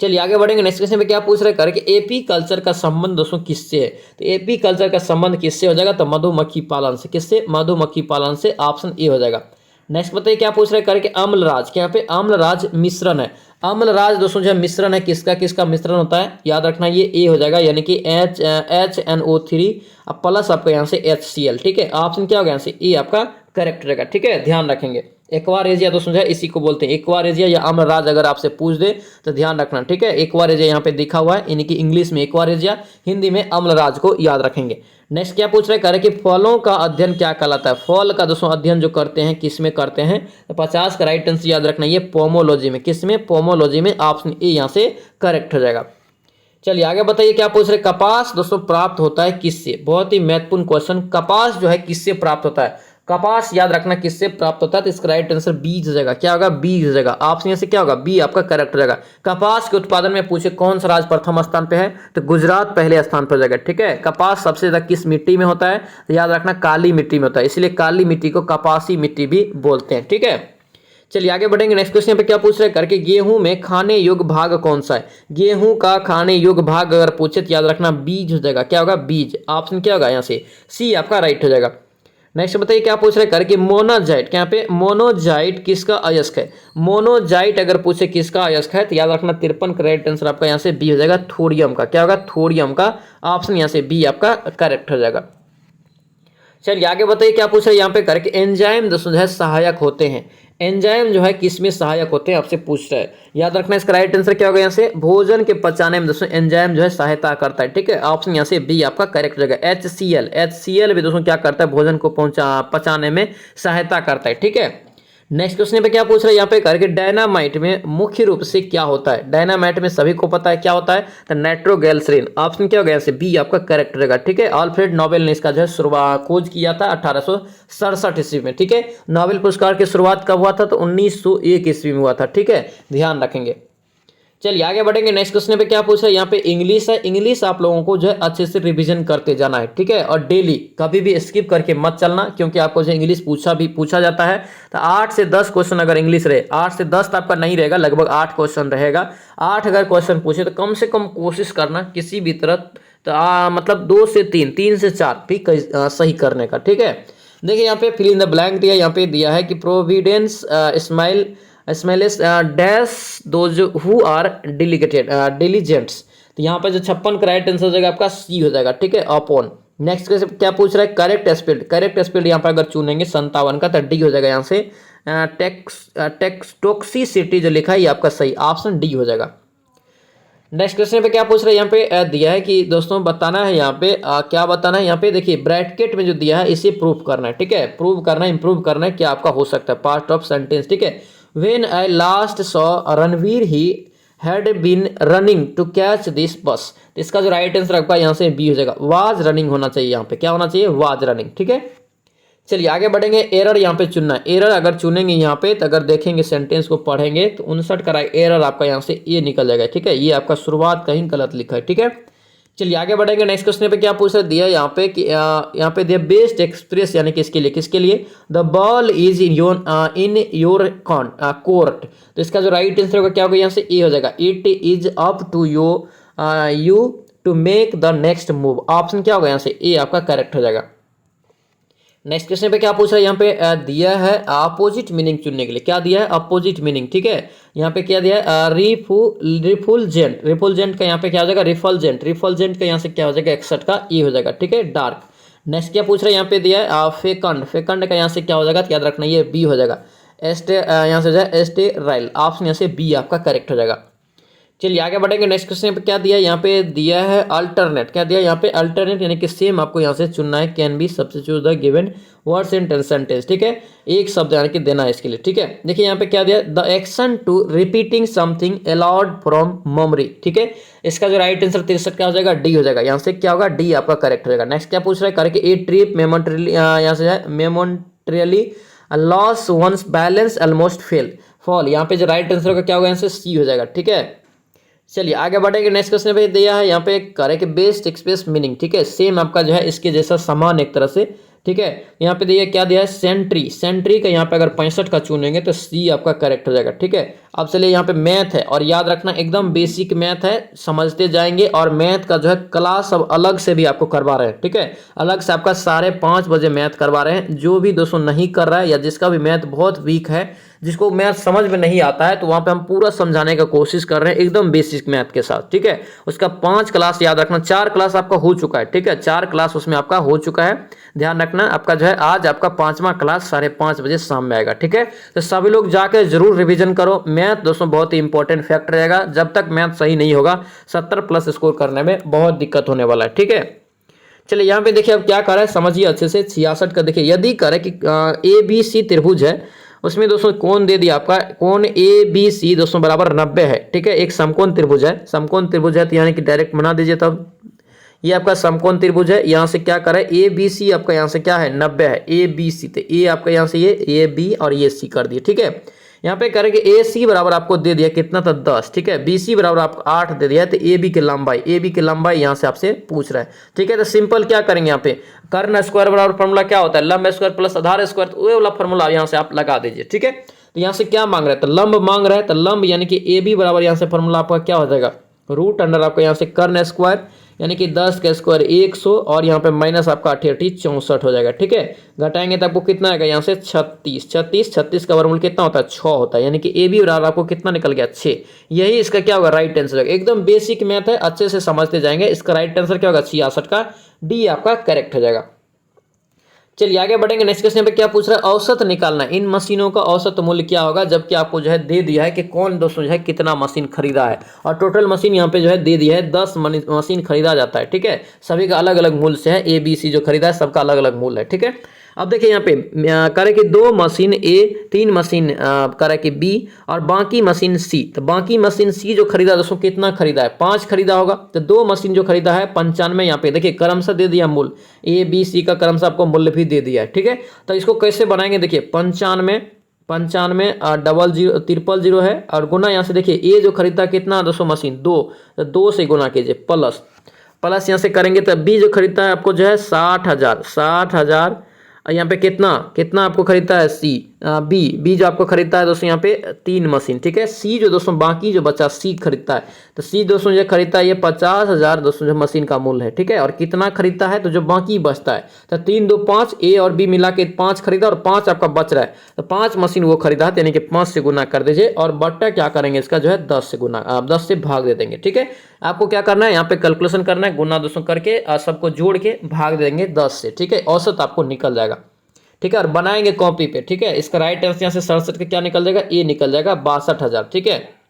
चलिए आगे बढ़ेंगे। नेक्स्ट क्वेश्चन पे क्या पूछ रहे करके एपी कल्चर का संबंध दोस्तों किससे है। तो एपी कल्चर का संबंध किससे हो जाएगा, तो मधुमक्खी पालन से, किससे, मधुमक्खी पालन से, ऑप्शन ए हो जाएगा। नेक्स्ट बताइए क्या पूछ रहे हैं करके अम्लराज, क्या यहाँ पे अम्लराज मिश्रण है। अम्लराज दोस्तों जो है मिश्रण है, किसका किसका मिश्रण होता है, याद रखना ये ए हो जाएगा, यानी कि HNO3 प्लस आपका यहाँ से HCl। ठीक है, ऑप्शन क्या होगा यहाँ से ए आपका करेक्ट रहेगा। ठीक है, ध्यान रखेंगे। एक्वारेजिया दोस्तों जो है इसी को बोलते हैं, एक्वारेजिया या अम्लराज अगर आपसे पूछ दे तो ध्यान रखना। ठीक है, एक्वारेजिया यहाँ पे दिखा हुआ है, यानी कि इंग्लिश में एक्वारेजिया, हिंदी में अम्लराज को याद रखेंगे। नेक्स्ट क्या पूछ रहे हैं कि फलों का अध्ययन क्या कहलाता है। फल का दोस्तों अध्ययन जो करते हैं किस में करते हैं, तो 50 का राइट आंसर याद रखना ये पोमोलॉजी में, किस में, पोमोलॉजी में, ऑप्शन ए यहाँ से करेक्ट हो जाएगा। चलिए आगे बताइए क्या पूछ रहे, कपास दोस्तों प्राप्त होता है किससे। बहुत ही महत्वपूर्ण क्वेश्चन, कपास जो है किससे प्राप्त होता है। कपास याद रखना किससे प्राप्त होता है, तो इसका राइट आंसर बीज हो जाएगा। क्या होगा, बीज हो जाएगा। ऑप्शन यहाँ से क्या होगा, बी आपका करेक्ट हो जाएगा। कपास के उत्पादन में पूछे कौन सा राज्य प्रथम स्थान पे है, तो गुजरात पहले स्थान पर जाएगा। ठीक है, कपास सबसे ज्यादा किस मिट्टी में होता है, तो याद रखना काली मिट्टी में होता है, इसलिए काली मिट्टी को कपासी मिट्टी भी बोलते हैं। ठीक है, चलिए आगे बढ़ेंगे। नेक्स्ट क्वेश्चन पे क्या पूछ रहे हैं करके गेहूं में खाने योग्य भाग कौन सा है। गेहूं का खाने योग्य भाग अगर पूछे तो याद रखना बीज हो जाएगा। क्या होगा, बीज। ऑप्शन क्या होगा यहाँ से सी आपका राइट हो जाएगा। नेक्स्ट बताइए क्या पूछ रहे हैं करके मोनोजाइट, क्या यहाँ पे मोनोजाइट किसका अयस्क है। मोनोजाइट अगर पूछे किसका अयस्क है तो याद रखना 53 का राइट आंसर आपका यहाँ से बी हो जाएगा, थोरियम का। क्या होगा, थोरियम का। ऑप्शन यहाँ से बी आपका करेक्ट हो जाएगा। चलिए आगे बताइए क्या पूछ रहे हैं यहाँ पे करके एंजाइम दोस्तों जो है सहायक होते हैं। एंजाइम जो है किस में सहायक होते हैं आपसे पूछ रहा है, याद रखना इसका राइट आंसर क्या होगा यहाँ से भोजन के पचाने में दोस्तों एंजाइम जो है सहायता करता है। ठीक है, ऑप्शन यहाँ से बी आपका करेक्ट हो जाएगा। HCl भी दोस्तों क्या करता है, भोजन को पचाने में सहायता करता है। ठीक है, नेक्स्ट क्वेश्चन पे क्या पूछ रहे हैं यहाँ पे करके डायनामाइट में मुख्य रूप से क्या होता है। डायनामाइट में सभी को पता है क्या होता है, तो नाइट्रोग्लिसरीन। ऑप्शन क्या होगा यहाँ से बी आपका करेक्ट रहेगा। ठीक है, अल्फ्रेड नोबेल ने इसका जो है खोज किया था 1867 ईस्वी में। ठीक है, नोबेल पुरस्कार की शुरुआत कब हुआ था, तो 1901 ईस्वी में हुआ था। ठीक है, ध्यान रखेंगे। चलिए आगे बढ़ेंगे। नेक्स्ट क्वेश्चन पे क्या पूछा है यहाँ पे इंग्लिश है। इंग्लिश आप लोगों को जो है अच्छे से रिवीजन करते जाना है। ठीक है, और डेली कभी भी स्किप करके मत चलना, क्योंकि आपको जो इंग्लिश पूछा जाता है तो 8 से 10 क्वेश्चन अगर इंग्लिश रहे, 8 से 10 तो आपका नहीं रहेगा, लगभग 8 क्वेश्चन रहेगा। 8 अगर क्वेश्चन पूछे तो कम से कम कोशिश करना किसी भी तरह तो मतलब 2 से 3, 3 से 4 भी सही करने का। ठीक है, देखिए यहाँ पे फिल इन द ब्लैंक दिया, यहाँ पे दिया है कि providence smiles dash those who are diligents. तो यहाँ पे जो 56 का राइट आंसर हो जाएगा आपका सी हो जाएगा। ठीक है, अपॉन। नेक्स्ट क्या पूछ रहा है करेक्ट स्पीड। करेक्ट स्पीड यहाँ पे अगर चुनेंगे 57 का तो डी हो जाएगा यहाँ से टॉक्सिसिटी जो लिखा है ये आपका सही, ऑप्शन डी हो जाएगा। नेक्स्ट क्वेश्चन पे क्या पूछ रहे हैं यहाँ पे दिया है कि दोस्तों बताना है यहाँ पे क्या बताना है यहाँ पे देखिए ब्रैकेट में जो दिया है इसे प्रूव करना है। ठीक है, प्रूव करना है, इंप्रूव करना है, क्या आपका हो सकता है पार्ट ऑफ सेंटेंस। ठीक है, when I last saw Ranveer he had been running to catch this bus. इसका जो राइट आंसर आपका यहाँ से बी हो जाएगा, वाज रनिंग होना चाहिए। यहाँ पे क्या होना चाहिए, वाज रनिंग। ठीक है, चलिए आगे बढ़ेंगे। एरर यहाँ पे चुनना है। एरर अगर चुनेंगे यहाँ पे तो अगर देखेंगे सेंटेंस को पढ़ेंगे तो 59 का एरर आपका यहाँ से ये निकल जाएगा। ठीक है, ये आपका शुरुआत कहीं गलत लिखा है। ठीक है, चलिए आगे बढ़ेंगे। नेक्स्ट क्वेश्चन पे क्या पूछ दिया यहाँ पे कि यहाँ पे दिया बेस्ट एक्सप्रेस, यानी किसके लिए, किसके लिए the ball is in your court. तो इसका जो राइट आंसर होगा क्या होगा यहाँ से ए हो जाएगा, it is up to you to make the next move. Option क्या होगा यहाँ से ए आपका करेक्ट हो जाएगा। नेक्स्ट क्वेश्चन पे क्या पूछ रहा है यहाँ पे दिया है अपोजिट मीनिंग चुनने के लिए, क्या दिया है अपोजिट मीनिंग। ठीक है, यहाँ पे क्या दिया है रिफुलजेंट। रिफुलजेंट का यहाँ पे क्या हो जाएगा रिफलजेंट। रिफलजेंट का यहाँ से क्या हो जाएगा 61 का ए हो जाएगा। ठीक है, डार्क। नेक्स्ट क्या पूछ रहा है यहाँ पे दिया है फेकंड। फेकंड का यहाँ से क्या हो जाएगा याद रखना ये बी हो जाएगा। यहाँ से हो जाएगा एस्टेराइल। ऑप्शन यहाँ से बी आपका करेक्ट हो जाएगा। चलिए आगे बढ़ेंगे। नेक्स्ट क्वेश्चन पे क्या दिया है यहाँ पे दिया है अल्टरनेट। क्या दिया है यहाँ पे अल्टरनेट, यानी कि सेम आपको यहाँ से चुनना है। Can be substitute the given words in sentence. ठीक है, एक शब्द यानी कि देना है इसके लिए। ठीक है, देखिए यहाँ पे क्या दिया the action to repeating something aloud from memory. ठीक है, इसका जो राइट आंसर 63 क्या हो जाएगा डी हो जाएगा। यहाँ से क्या होगा डी आपका करेक्ट हो जाएगा। नेक्स्ट क्या पूछ रहा है करके ए ट्रिप मेमोरेली, यहाँ से है memorably loss once balance almost fall. यहाँ पे जो राइट आंसर होगा क्या होगा यहाँ से सी हो जाएगा। ठीक है, चलिए आगे बढ़ेंगे। नेक्स्ट क्वेश्चन पे दिया है यहाँ पे करेक्ट बेस्ट एक्सप्रेस मीनिंग। ठीक है, सेम आपका जो है इसके जैसा समान एक तरह से ठीक है। यहाँ पे देखिए क्या दिया है, सेंट्री, सेंट्री का यहाँ पे अगर 65 का चुनेंगे तो सी आपका करेक्ट हो जाएगा। ठीक है, अब चलिए यहाँ पे मैथ है, और याद रखना एकदम बेसिक मैथ है, समझते जाएंगे। और मैथ का जो है क्लास अब अलग से भी आपको करवा रहे हैं। ठीक है, अलग से आपका 5:30 बजे मैथ करवा रहे हैं। जो भी दोस्तों नहीं कर रहा है या जिसका भी मैथ बहुत वीक है, जिसको मैथ समझ में नहीं आता है, तो वहाँ पे हम पूरा समझाने का कोशिश कर रहे हैं एकदम बेसिक मैथ के साथ। ठीक है, उसका 5 क्लास याद रखना, 4 क्लास आपका हो चुका है। ठीक है, 4 क्लास उसमें आपका हो चुका है, ध्यान रखना। आपका जो है आज आपका 5वां क्लास 5:30 बजे शाम में आएगा। ठीक है, तो सभी लोग जाकर जरूर रिवीजन करो। मैथ दोस्तों बहुत ही इंपॉर्टेंट फैक्टर रहेगा, जब तक मैथ सही नहीं होगा 70+ स्कोर करने में बहुत दिक्कत होने वाला है। ठीक है, चलिए यहाँ पे देखिए अब क्या कर रहा है, समझिए अच्छे से। 66 का देखिए, यदि करे कि ABC त्रिभुज है, उसमें दोस्तों कोण दे दिया आपका, कोण ABC दोस्तों बराबर 90 है। ठीक है, एक समकोण त्रिभुज है, समकोण त्रिभुज है तो यानी कि डायरेक्ट बना दीजिए। तब ये आपका समकोण त्रिभुज है, यहाँ से क्या करे, ABC आपका यहाँ से क्या है 90 है, ABC, तो ए आपका यहाँ से ये AB और ये C कर दिए। ठीक है, यहाँ पे करेंगे AC बराबर आपको दे दिया कितना था 10। ठीक है, BC बराबर आपको 8 दे दिया, तो AB की लंबाई यहाँ से आपसे पूछ रहा है। ठीक है, तो सिंपल क्या करेंगे यहाँ पे, कर्ण स्क्वायर बराबर फॉर्मूला क्या होता है, लंब स्क्वायर प्लस आधार स्क्वायर, तो वो वाला फॉर्मूला यहाँ से आप लगा दीजिए। ठीक है, तो यहाँ से क्या मांग रहा है, तो लंब मांग रहा है, तो लंब यानी कि AB बराबर यहाँ से फॉर्मूला आपका क्या हो जाएगा, रूट अंडर आपका यहाँ से कर्ण स्क्वायर यानी कि 10 का स्क्वायर 100, और यहाँ पे माइनस आपका 88 64 हो जाएगा। ठीक है, घटाएंगे तो आपको कितना आएगा, यहाँ से 36 का वर्गमूल कितना होता है 6 होता है, यानी कि AB बराबर आपको कितना निकल गया 6। यही इसका क्या होगा, राइट आंसर होगा। एकदम बेसिक मैथ है, अच्छे से समझते जाएंगे। इसका राइट आंसर क्या होगा, 66 का डी आपका करेक्ट हो जाएगा। चलिए आगे बढ़ेंगे। नेक्स्ट क्वेश्चन पे क्या पूछ रहा है, औसत निकालना। इन मशीनों का औसत मूल्य क्या होगा, जबकि आपको जो है दे दिया है कि कौन दोस्तों जो है कितना मशीन खरीदा है, और टोटल मशीन यहाँ पे जो है दे दिया है 10 मशीन खरीदा जाता है। ठीक है, सभी का अलग अलग मूल्य से है, ABC जो खरीदा है सबका अलग अलग मूल्य है। ठीक है, अब देखिए यहाँ पे करे कि 2 मशीन A, 3 मशीन करे कि B और बाकी मशीन C। तो बाकी मशीन C जो खरीदा दोस्तों कितना खरीदा है, 5 खरीदा होगा। तो 2 मशीन जो खरीदा है 95, यहाँ पे देखिए क्रमशः दे दिया मूल्य, ABC का क्रमशः आपको मूल्य भी दे दिया है। ठीक है, तो इसको कैसे बनाएंगे, देखिए 95 0000 है, और गुना यहाँ से देखिए A जो खरीदा कितना दोस्तों मशीन 2, तो 2 से गुना कीजिए, प्लस यहाँ से करेंगे तो B जो खरीदता है आपको जो है 60,000 यहाँ पे कितना आपको खरीदता है बी जो आपको खरीदता है दोस्तों यहाँ पे 3 मशीन। ठीक है, C जो दोस्तों बाकी जो बचा C खरीदता है, तो C दोस्तों जो खरीदता है ये 50,000 दोस्तों जो मशीन का मूल्य है। ठीक है, और कितना खरीदता है, तो जो बाकी बचता है, तो 3 2 5 A और B मिला के 5 खरीदा, और 5 आपका बच रहा है, तो 5 मशीन वो खरीदा है, यानी कि 5 से गुना कर दीजिए, और बट्टा क्या करेंगे इसका जो है 10 से गुना, 10 से भाग दे देंगे। ठीक है, आपको क्या करना है, यहाँ पे कैलकुलेशन करना है, गुना दोस्तों करके सबको जोड़ के भाग देंगे 10 से। ठीक है, औसत आपको निकल जाएगा। ठीक है, और बनाएंगे कॉपी पे। ठीक है, इसका राइट आंसर यहाँ से 67 का क्या निकल जाएगा, ए निकल जाएगा 62,000। ठीक है,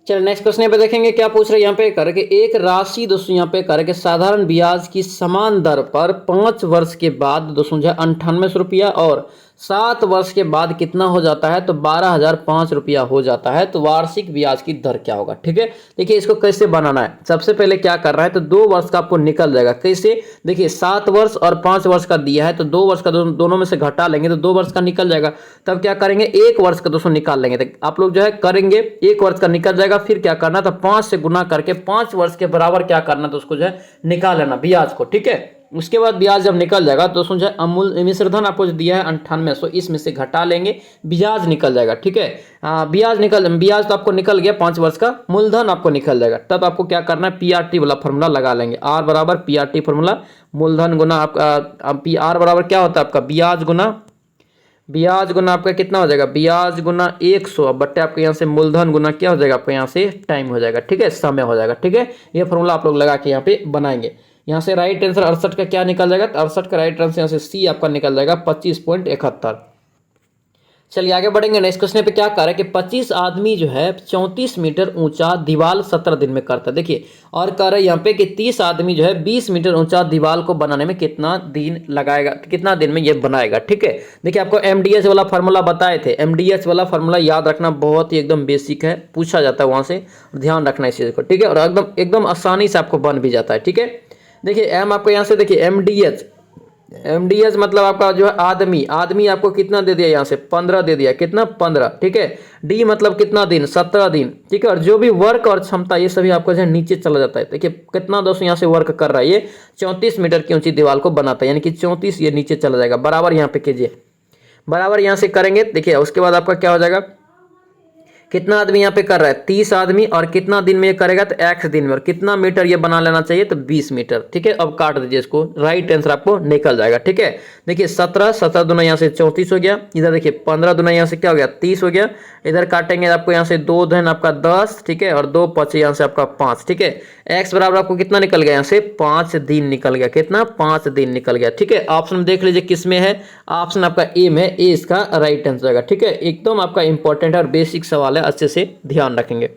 चलिए नेक्स्ट क्वेश्चन पे देखेंगे क्या पूछ रहे हैं यहाँ पे, करके एक राशि दोस्तों यहाँ पे करके साधारण ब्याज की समान दर पर 5 वर्ष के बाद दोस्तों जो है 98 रुपया, और 7 वर्ष के बाद कितना हो जाता है, तो 12,005 रुपया हो जाता है। तो वार्षिक ब्याज की दर क्या होगा। ठीक है, देखिए इसको कैसे बनाना है, सबसे पहले क्या कर रहा है, तो 2 वर्ष का आपको निकल जाएगा। कैसे, देखिए 7 वर्ष और 5 वर्ष का दिया है, तो 2 वर्ष का दोनों में से घटा लेंगे तो 2 वर्ष का निकल जाएगा। तब क्या करेंगे, 1 वर्ष का दोस्तों निकाल लेंगे। तो आप लोग जो है करेंगे 1 वर्ष का निकल जाएगा, फिर क्या करना, तो 5 से गुना करके 5 वर्ष के बराबर क्या करना, तो उसको जो है निकाल लेना ब्याज को। ठीक है, उसके बाद ब्याज जब निकल जाएगा तो दोस्तों जो है अमूल्य मिश्रधन आपको जो दिया है 9800, इसमें से घटा लेंगे, ब्याज निकल जाएगा। ठीक है, ब्याज तो आपको निकल गया 5 वर्ष का, मूलधन आपको निकल जाएगा। तब आपको क्या करना है, PRT वाला फॉर्मूला लगा लेंगे, R बराबर PRT फॉर्मूला, मूलधन गुना आपका R बराबर क्या होता है आपका ब्याज गुना आपका कितना हो जाएगा, ब्याज गुना 100 बट्टे आपके यहाँ से मूलधन गुना क्या हो जाएगा, आपको यहाँ से टाइम हो जाएगा। ठीक है, समय हो जाएगा। ठीक है, ये फॉर्मूला आप लोग लगा के यहाँ पे बनाएंगे। यहाँ से राइट आंसर 68 का क्या निकल जाएगा, तो 68 का राइट आंसर यहाँ से C आपका निकल जाएगा 25.71। चलिए आगे बढ़ेंगे। नेक्स्ट क्वेश्चन पे क्या कर रहा है कि 25 आदमी जो है 34 मीटर ऊंचा दीवार 17 दिन में करता है। देखिए, और कह रहा है यहाँ पे कि 30 आदमी जो है 20 मीटर ऊंचा दीवार को बनाने में कितना दिन लगाएगा, कितना दिन में ये बनाएगा। ठीक है, देखिए आपको MDS वाला फार्मूला बताए थे, MDS वाला फार्मूला याद रखना, बहुत ही एकदम बेसिक है, पूछा जाता है वहाँ से, ध्यान रखना इस चीज़ को। ठीक है, और एकदम आसानी से आपको बन भी जाता है। ठीक है, देखिए M आपको यहाँ से देखिए MDH MDS मतलब आपका जो है आदमी, आदमी आपको कितना दे दिया यहाँ से 15 दे दिया, कितना 15, ठीक है। डी मतलब कितना दिन, 17 दिन, ठीक है। और जो भी वर्क और क्षमता ये सभी आपको जो है नीचे चला जाता है। देखिए कितना दोस्तों यहाँ से वर्क कर रहा है, ये 34 मीटर की ऊंची दीवार को बनाता है, यानी कि 34 ये नीचे चला जाएगा। बराबर यहाँ पे कीजिए, बराबर यहाँ से करेंगे। देखिए उसके बाद आपका क्या हो जाएगा, कितना आदमी यहाँ पे कर रहा है 30 आदमी, और कितना दिन में ये करेगा तो x दिन में, और कितना मीटर ये बना लेना चाहिए तो 20 मीटर, ठीक है। अब काट दीजिए इसको, राइट आंसर आपको निकल जाएगा, ठीक है। देखिए 17, 17 दूना यहाँ से 34 हो गया, इधर देखिए 15 दूना यहाँ से क्या हो गया 30 हो गया, इधर काटेंगे आपको यहाँ से 2 धन आपका 10, ठीक है, और 2 5 यहाँ से आपका 5, ठीक है। x बराबर आपको कितना निकल गया यहाँ से 5 दिन निकल गया, कितना 5 दिन निकल गया, ठीक है। ऑप्शन देख लीजिए किस में है, ऑप्शन आपका ए में, ए इसका राइट आंसर होगा, ठीक है। एकदम आपका इंपॉर्टेंट और बेसिक सवाल है, अच्छे से ध्यान रखेंगे।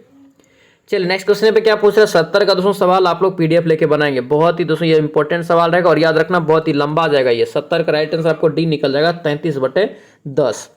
चलिए नेक्स्ट क्वेश्चन पे क्या पूछ रहा है, 70 का दोस्तों सवाल आप लोग पीडीएफ लेके बनाएंगे, बहुत ही दोस्तों ये इंपॉर्टेंट सवाल रहेगा, और याद रखना बहुत ही लंबा आ जाएगा ये। 70 का राइट आंसर आपको डी निकल जाएगा, 33/10।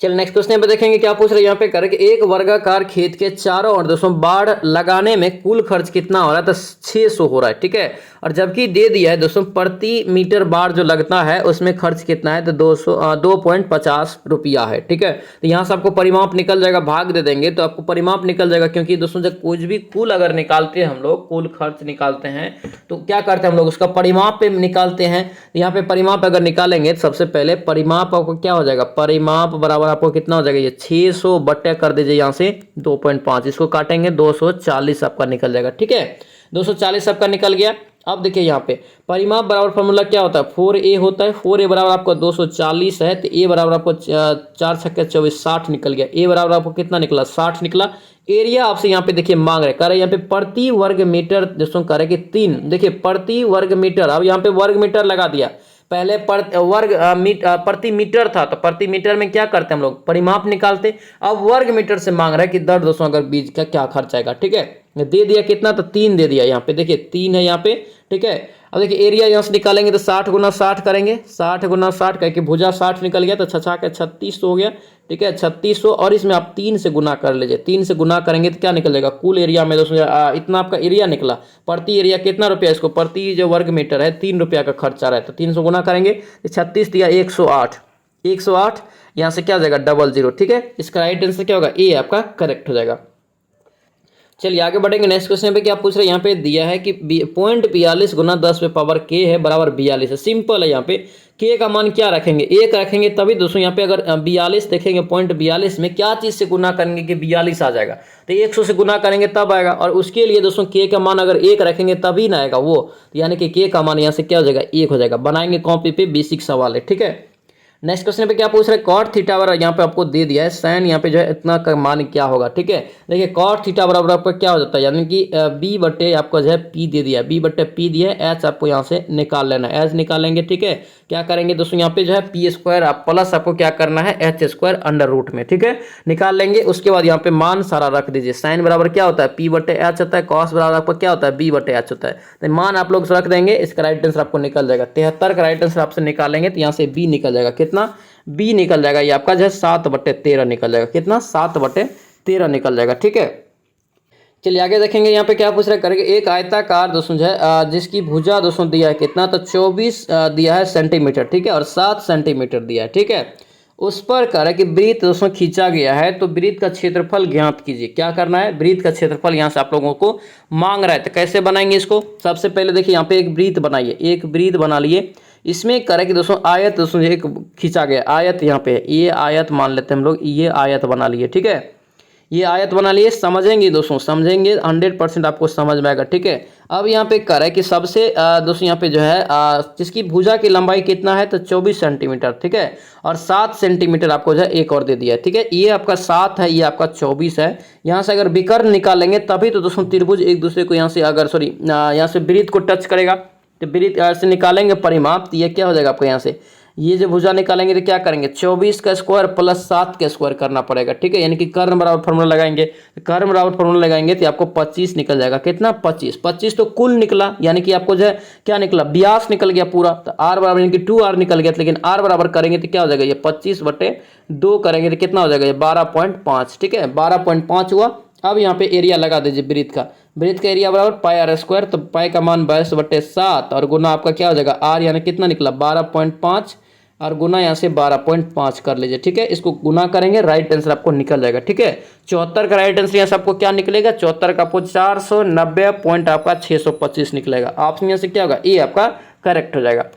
चलिए नेक्स्ट क्वेश्चन पे देखेंगे क्या पूछ रहे हैं यहाँ पे, करें कि एक वर्गाकार खेत के चारों ओर दोस्तों बाड़ लगाने में कुल खर्च कितना हो रहा है, तो 600 हो रहा है, ठीक है। और जबकि दे दिया है दोस्तों प्रति मीटर बाड़ जो लगता है उसमें खर्च कितना है, तो 2.50 रुपया है, ठीक है। तो यहाँ से आपको परिमाप निकल जाएगा, भाग दे देंगे तो आपको परिमाप निकल जाएगा, क्योंकि दोस्तों जब कुछ भी कुल अगर निकालते हैं हम लोग, कुल खर्च निकालते हैं तो क्या करते हैं हम लोग, उसका परिमाप पे निकालते हैं। यहाँ पे परिमाप अगर निकालेंगे तो सबसे पहले परिमाप आपको क्या हो जाएगा, परिमाप बराबर आपको कितना हो जाएगा, ये 600 बट्टे कर दीजिए यहाँ से 2.5, इसको काटेंगे 240 आपका निकल जाएगा, ठीक है। 240 आपका निकल गया। अब देखिए यहाँ पे परिमाप बराबर फॉर्मूला क्या होता है, 4a होता है। 4a बराबर आपको 240 है, तो a बराबर आपको 4 छक्के 24 60 निकल गया। a बराबर आपको कितना निकला 60 निकला। एरिया आपसे यहाँ पे देखिए मांग रहे, कह रहे यहाँ पे प्रति वर्ग मीटर दोस्तों कह रहे कि 3, देखिए प्रति वर्ग मीटर, अब यहाँ पे वर्ग मीटर लगा दिया, पहले प्रति मीटर था, तो प्रति मीटर में क्या करते हैं हम लोग परिमाप निकालते, अब वर्ग मीटर से मांग रहा है कि दर दोस्तों अगर बीज का क्या खर्च आएगा, ठीक है। दे दिया कितना, तो 3 दे दिया, यहाँ पे देखिए 3 है यहाँ पे, ठीक है। अब देखिए एरिया यहाँ से निकालेंगे तो 60 गुना 60 करेंगे, 60 गुना 60 करके भुजा 60 निकल गया, तो छछा के 3600 हो गया, ठीक है 3600। और इसमें आप 3 से गुना कर लीजिए, 3 से गुना करेंगे तो क्या निकल जाएगा, कुल एरिया में दोस्तों इतना आपका एरिया निकला। प्रति एरिया कितना रुपया, इसको प्रति जो वर्ग मीटर है 3 रुपया का खर्च आ रहा है, तो 300 गुना करेंगे, 36 दिया 108, 108 यहाँ से क्या हो जाएगा 00, ठीक है। इसका राइट आंसर क्या होगा, ए आपका करेक्ट हो जाएगा। चलिए आगे बढ़ेंगे। नेक्स्ट क्वेश्चन पे क्या पूछ रहे हैं, यहाँ पे दिया है कि 0.42 गुना 10 पे पावर k है बराबर 42 है। सिंपल है, यहाँ पे k का मान क्या रखेंगे, 1 रखेंगे, तभी दोस्तों यहाँ पे अगर 42 देखेंगे 0.42 में क्या चीज़ से गुना करेंगे कि 42 आ जाएगा, तो 100 से गुना करेंगे तब आएगा। और उसके लिए दोस्तों k का मान अगर 1 रखेंगे तभी ना आएगा वो, तो यानी कि k का मान यहाँ से क्या हो जाएगा 1 हो जाएगा। बनाएंगे कॉपी पे, बेसिक सवाल है, ठीक है। नेक्स्ट क्वेश्चन पे क्या पूछ रहे हैं, कॉट थीटा बराबर यहाँ पे आपको दे दिया है साइन, यहाँ पे जो है इतना का मान क्या होगा, ठीक है। देखिए कॉट थीटा बराबर आपका क्या हो जाता है, यानी कि बी बटे आपको जो है पी दे दिया, बी बटे पी दिया है, एच आपको यहाँ से निकाल लेना है, एच निकालेंगे, ठीक है। क्या करेंगे दोस्तों यहाँ पे जो है पी स्क्वायर प्लस आपको क्या करना है एच स्क्वायर अंडर रूट में, ठीक है, निकाल लेंगे। उसके बाद यहाँ पे मान सारा रख दीजिए, साइन बराबर क्या होता है पी बटे एच होता है, कॉस बराबर आपको क्या होता है बी बटे एच होता है, तो मान आप लोग रख देंगे, इसका राइट आंसर आपको निकल जाएगा 73 का राइट आंसर आपसे निकालेंगे, तो यहाँ से बी निकल जाएगा, कितना बी निकल जाएगा, ये आपका जो है 7/13 निकल जाएगा, कितना 7/13 निकल जाएगा, ठीक है। चलिए आगे देखेंगे, यहाँ पे क्या पूछ रहे करेंगे, एक आयताकार दोस्तों जो है जिसकी भुजा दोस्तों दिया है कितना, तो 24 दिया है सेंटीमीटर, ठीक है, और 7 सेंटीमीटर दिया है, ठीक है। उस पर कह रहा है कि वृत्त दोस्तों खींचा गया है, तो वृत्त का क्षेत्रफल ज्ञात कीजिए। क्या करना है, वृत्त का क्षेत्रफल यहाँ से आप लोगों को मांग रहा है, तो कैसे बनाएंगे इसको। सबसे पहले देखिए यहाँ पे एक वृत्त बनाइए, एक वृत्त बना लिए, इसमें करें कि दोस्तों आयत दोस्तों एक खींचा गया, आयत यहाँ पे ये आयत मान लेते हैं हम लोग, ये आयत बना लिए, ठीक है, ये आयत बना लिए। समझेंगे दोस्तों, समझेंगे 100% आपको समझ में आएगा, ठीक है। अब यहाँ पे कह रहा है कि सबसे दोस्तों यहाँ पे जो है जिसकी भुजा की लंबाई कितना है, तो 24 सेंटीमीटर, ठीक है, और 7 सेंटीमीटर आपको जो है एक और दे दिया है, ठीक है। ये आपका 7 है, ये आपका 24 है। यहाँ से अगर विकर्ण निकालेंगे तभी तो दोस्तों त्रिभुज एक दूसरे को यहाँ से अगर यहाँ से वृत्त को टच करेगा, तो वृत्त से निकालेंगे परिमाप, तो ये क्या हो जाएगा आपको यहाँ से ये जो भुजा निकालेंगे तो क्या करेंगे 24 का स्क्वायर प्लस 7 का स्क्वायर करना पड़ेगा, ठीक है, यानी कि कर्ण बराबर फॉर्मूला लगाएंगे, कर्ण बराबर फॉर्मूला लगाएंगे तो आपको 25 निकल जाएगा, कितना 25 तो कुल निकला, यानी कि आपको जो है क्या निकला व्यास निकल गया पूरा, तो आर बराबर यानी कि 2r निकल गया, लेकिन आर बराबर करेंगे तो क्या हो जाएगा ये 25/2 करेंगे तो कितना हो जाएगा ये 12.5, ठीक है, 12.5 हुआ। अब यहाँ पे एरिया लगा दीजिए ब्रीथ का एरिया बराबर पाई आर स्क्वायर, तो पाई का मान 22/7 और गुना आपका क्या हो जाएगा आर, यानी कितना निकला 12.5 और गुना यहाँ से 12.5 कर लीजिए। ठीक है, इसको गुना करेंगे, राइट आंसर आपको निकल जाएगा। ठीक है, 74 का राइट आंसर यहाँ से आपको क्या निकलेगा, 74 का आपको 490 पॉइंट आपका 625 निकलेगा। ऑप्शन यहाँ से क्या होगा, ए आपका करेक्ट हो जाएगा।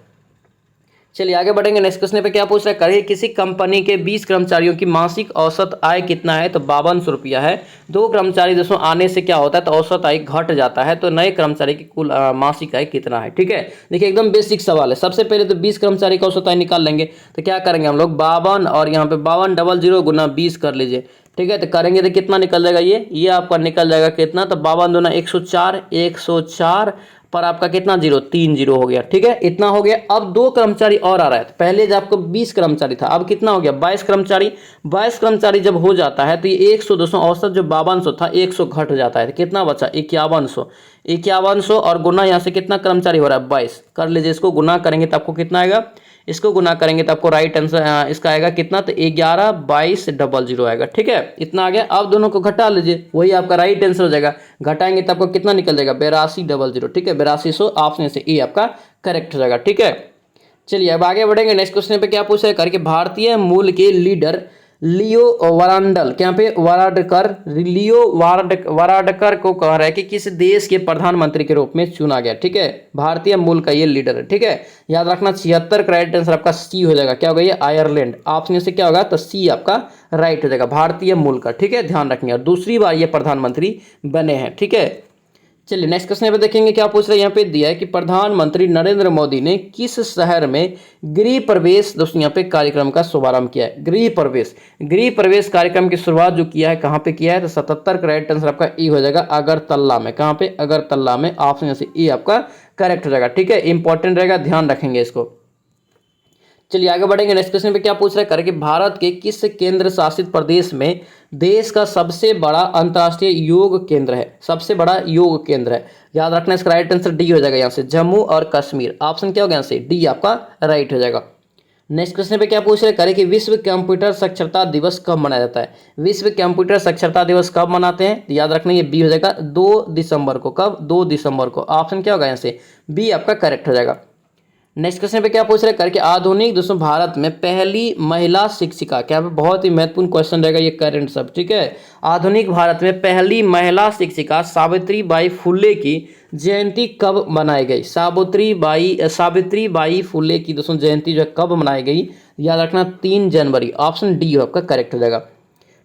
चलिए आगे बढ़ेंगे। नेक्स्ट क्वेश्चन पे क्या पूछ रहा है, करिए किसी कंपनी के 20 कर्मचारियों की मासिक औसत आय कितना है, तो 5200 रुपया है। 2 कर्मचारी दोस्तों आने से क्या होता है, तो औसत आय घट जाता है, तो नए कर्मचारी की कुल मासिक आय कितना है। ठीक है, देखिए एकदम बेसिक सवाल है। सबसे पहले तो 20 कर्मचारी का औसत आय निकाल लेंगे, तो क्या करेंगे हम लोग 52 और यहाँ पे 5200 गुना 20 कर लीजिए। ठीक है, तो करेंगे तो कितना निकल जाएगा, ये आपका निकल जाएगा कितना, तो 52 दूना 104, 104 पर आपका कितना जीरो, 3 जीरो हो गया। ठीक है, इतना हो गया। अब 2 कर्मचारी और आ रहा है, पहले जब आपको 20 कर्मचारी था, अब कितना हो गया 22 कर्मचारी। 22 कर्मचारी जब हो जाता है तो ये 100 200 औसत जो 5200 था 100 घट जाता है, तो कितना बचा 5100। 5100 और गुना यहाँ से कितना कर्मचारी हो रहा है 22 कर लीजिए। इसको गुना करेंगे तो आपको कितना आएगा, इसको गुना करेंगे तो आपको राइट आंसर इसका आएगा कितना, तो 112200 आएगा। ठीक है, इतना आ गया। अब दोनों को घटा लीजिए, वही आपका राइट आंसर हो जाएगा। घटाएंगे तो आपको कितना निकल जाएगा 8200। ठीक है, 8200 ऑप्शन से ए आपका करेक्ट हो जाएगा। ठीक है, चलिए अब आगे बढ़ेंगे। नेक्स्ट क्वेश्चन पे क्या पूछा है, करके भारतीय मूल के लीडर लियो वारांडल, यहाँ पे लियो वाराडकर को कह रहा है कि किस देश के प्रधानमंत्री के रूप में चुना गया। ठीक है, भारतीय मूल का ये लीडर है। ठीक है, याद रखना 76 का राइट आंसर आपका सी हो जाएगा। क्या होगा ये, आयरलैंड। ऑप्शन से क्या होगा, तो सी आपका राइट हो जाएगा, भारतीय मूल का। ठीक है, ध्यान रखेंगे, और दूसरी बार ये प्रधानमंत्री बने हैं। ठीक है, चलिए नेक्स्ट क्वेश्चन पे देखेंगे क्या पूछ रहे हैं। यहाँ पे दिया है कि प्रधानमंत्री नरेंद्र मोदी ने किस शहर में गृह प्रवेश दोस्तों यहाँ पे कार्यक्रम का शुभारंभ किया है। गृह प्रवेश कार्यक्रम की शुरुआत जो किया है कहाँ पे किया है, तो 77 का राइट आंसर आपका ई हो जाएगा, अगरतला में। कहाँ पे, अगरतला में। ऑप्शन यहाँ से ई आपका करेक्ट हो जाएगा। ठीक है, इंपॉर्टेंट रहेगा, ध्यान रखेंगे इसको। चलिए आगे बढ़ेंगे। नेक्स्ट क्वेश्चन पे क्या पूछ रहा है, करके भारत के किस केंद्र शासित प्रदेश में देश का सबसे बड़ा अंतर्राष्ट्रीय योग केंद्र है। सबसे बड़ा योग केंद्र है, याद रखना इसका राइट आंसर डी हो जाएगा यहाँ से, जम्मू और कश्मीर। ऑप्शन क्या होगा यहाँ से, डी आपका राइट हो जाएगा। नेक्स्ट क्वेश्चन पे क्या पूछ रहे हैं, करें कि विश्व कंप्यूटर साक्षरता दिवस कब मनाया जाता है। विश्व कंप्यूटर साक्षरता दिवस कब मनाते हैं, तो याद रखना ये बी हो जाएगा 2 दिसंबर को। कब, 2 दिसंबर को। ऑप्शन क्या होगा यहाँ से, बी आपका करेक्ट हो जाएगा। नेक्स्ट क्वेश्चन पे क्या पूछ रहे हैं, करके आधुनिक दोस्तों भारत में पहली महिला शिक्षिका, क्या बहुत ही महत्वपूर्ण क्वेश्चन रहेगा ये करंट सब। ठीक है, आधुनिक भारत में पहली महिला शिक्षिका सावित्रीबाई फुले की जयंती कब मनाई गई। सावित्रीबाई फुले की दोस्तों जयंती जो है कब मनाई गई, याद रखना 3 जनवरी। ऑप्शन डी आपका करेक्ट हो जाएगा।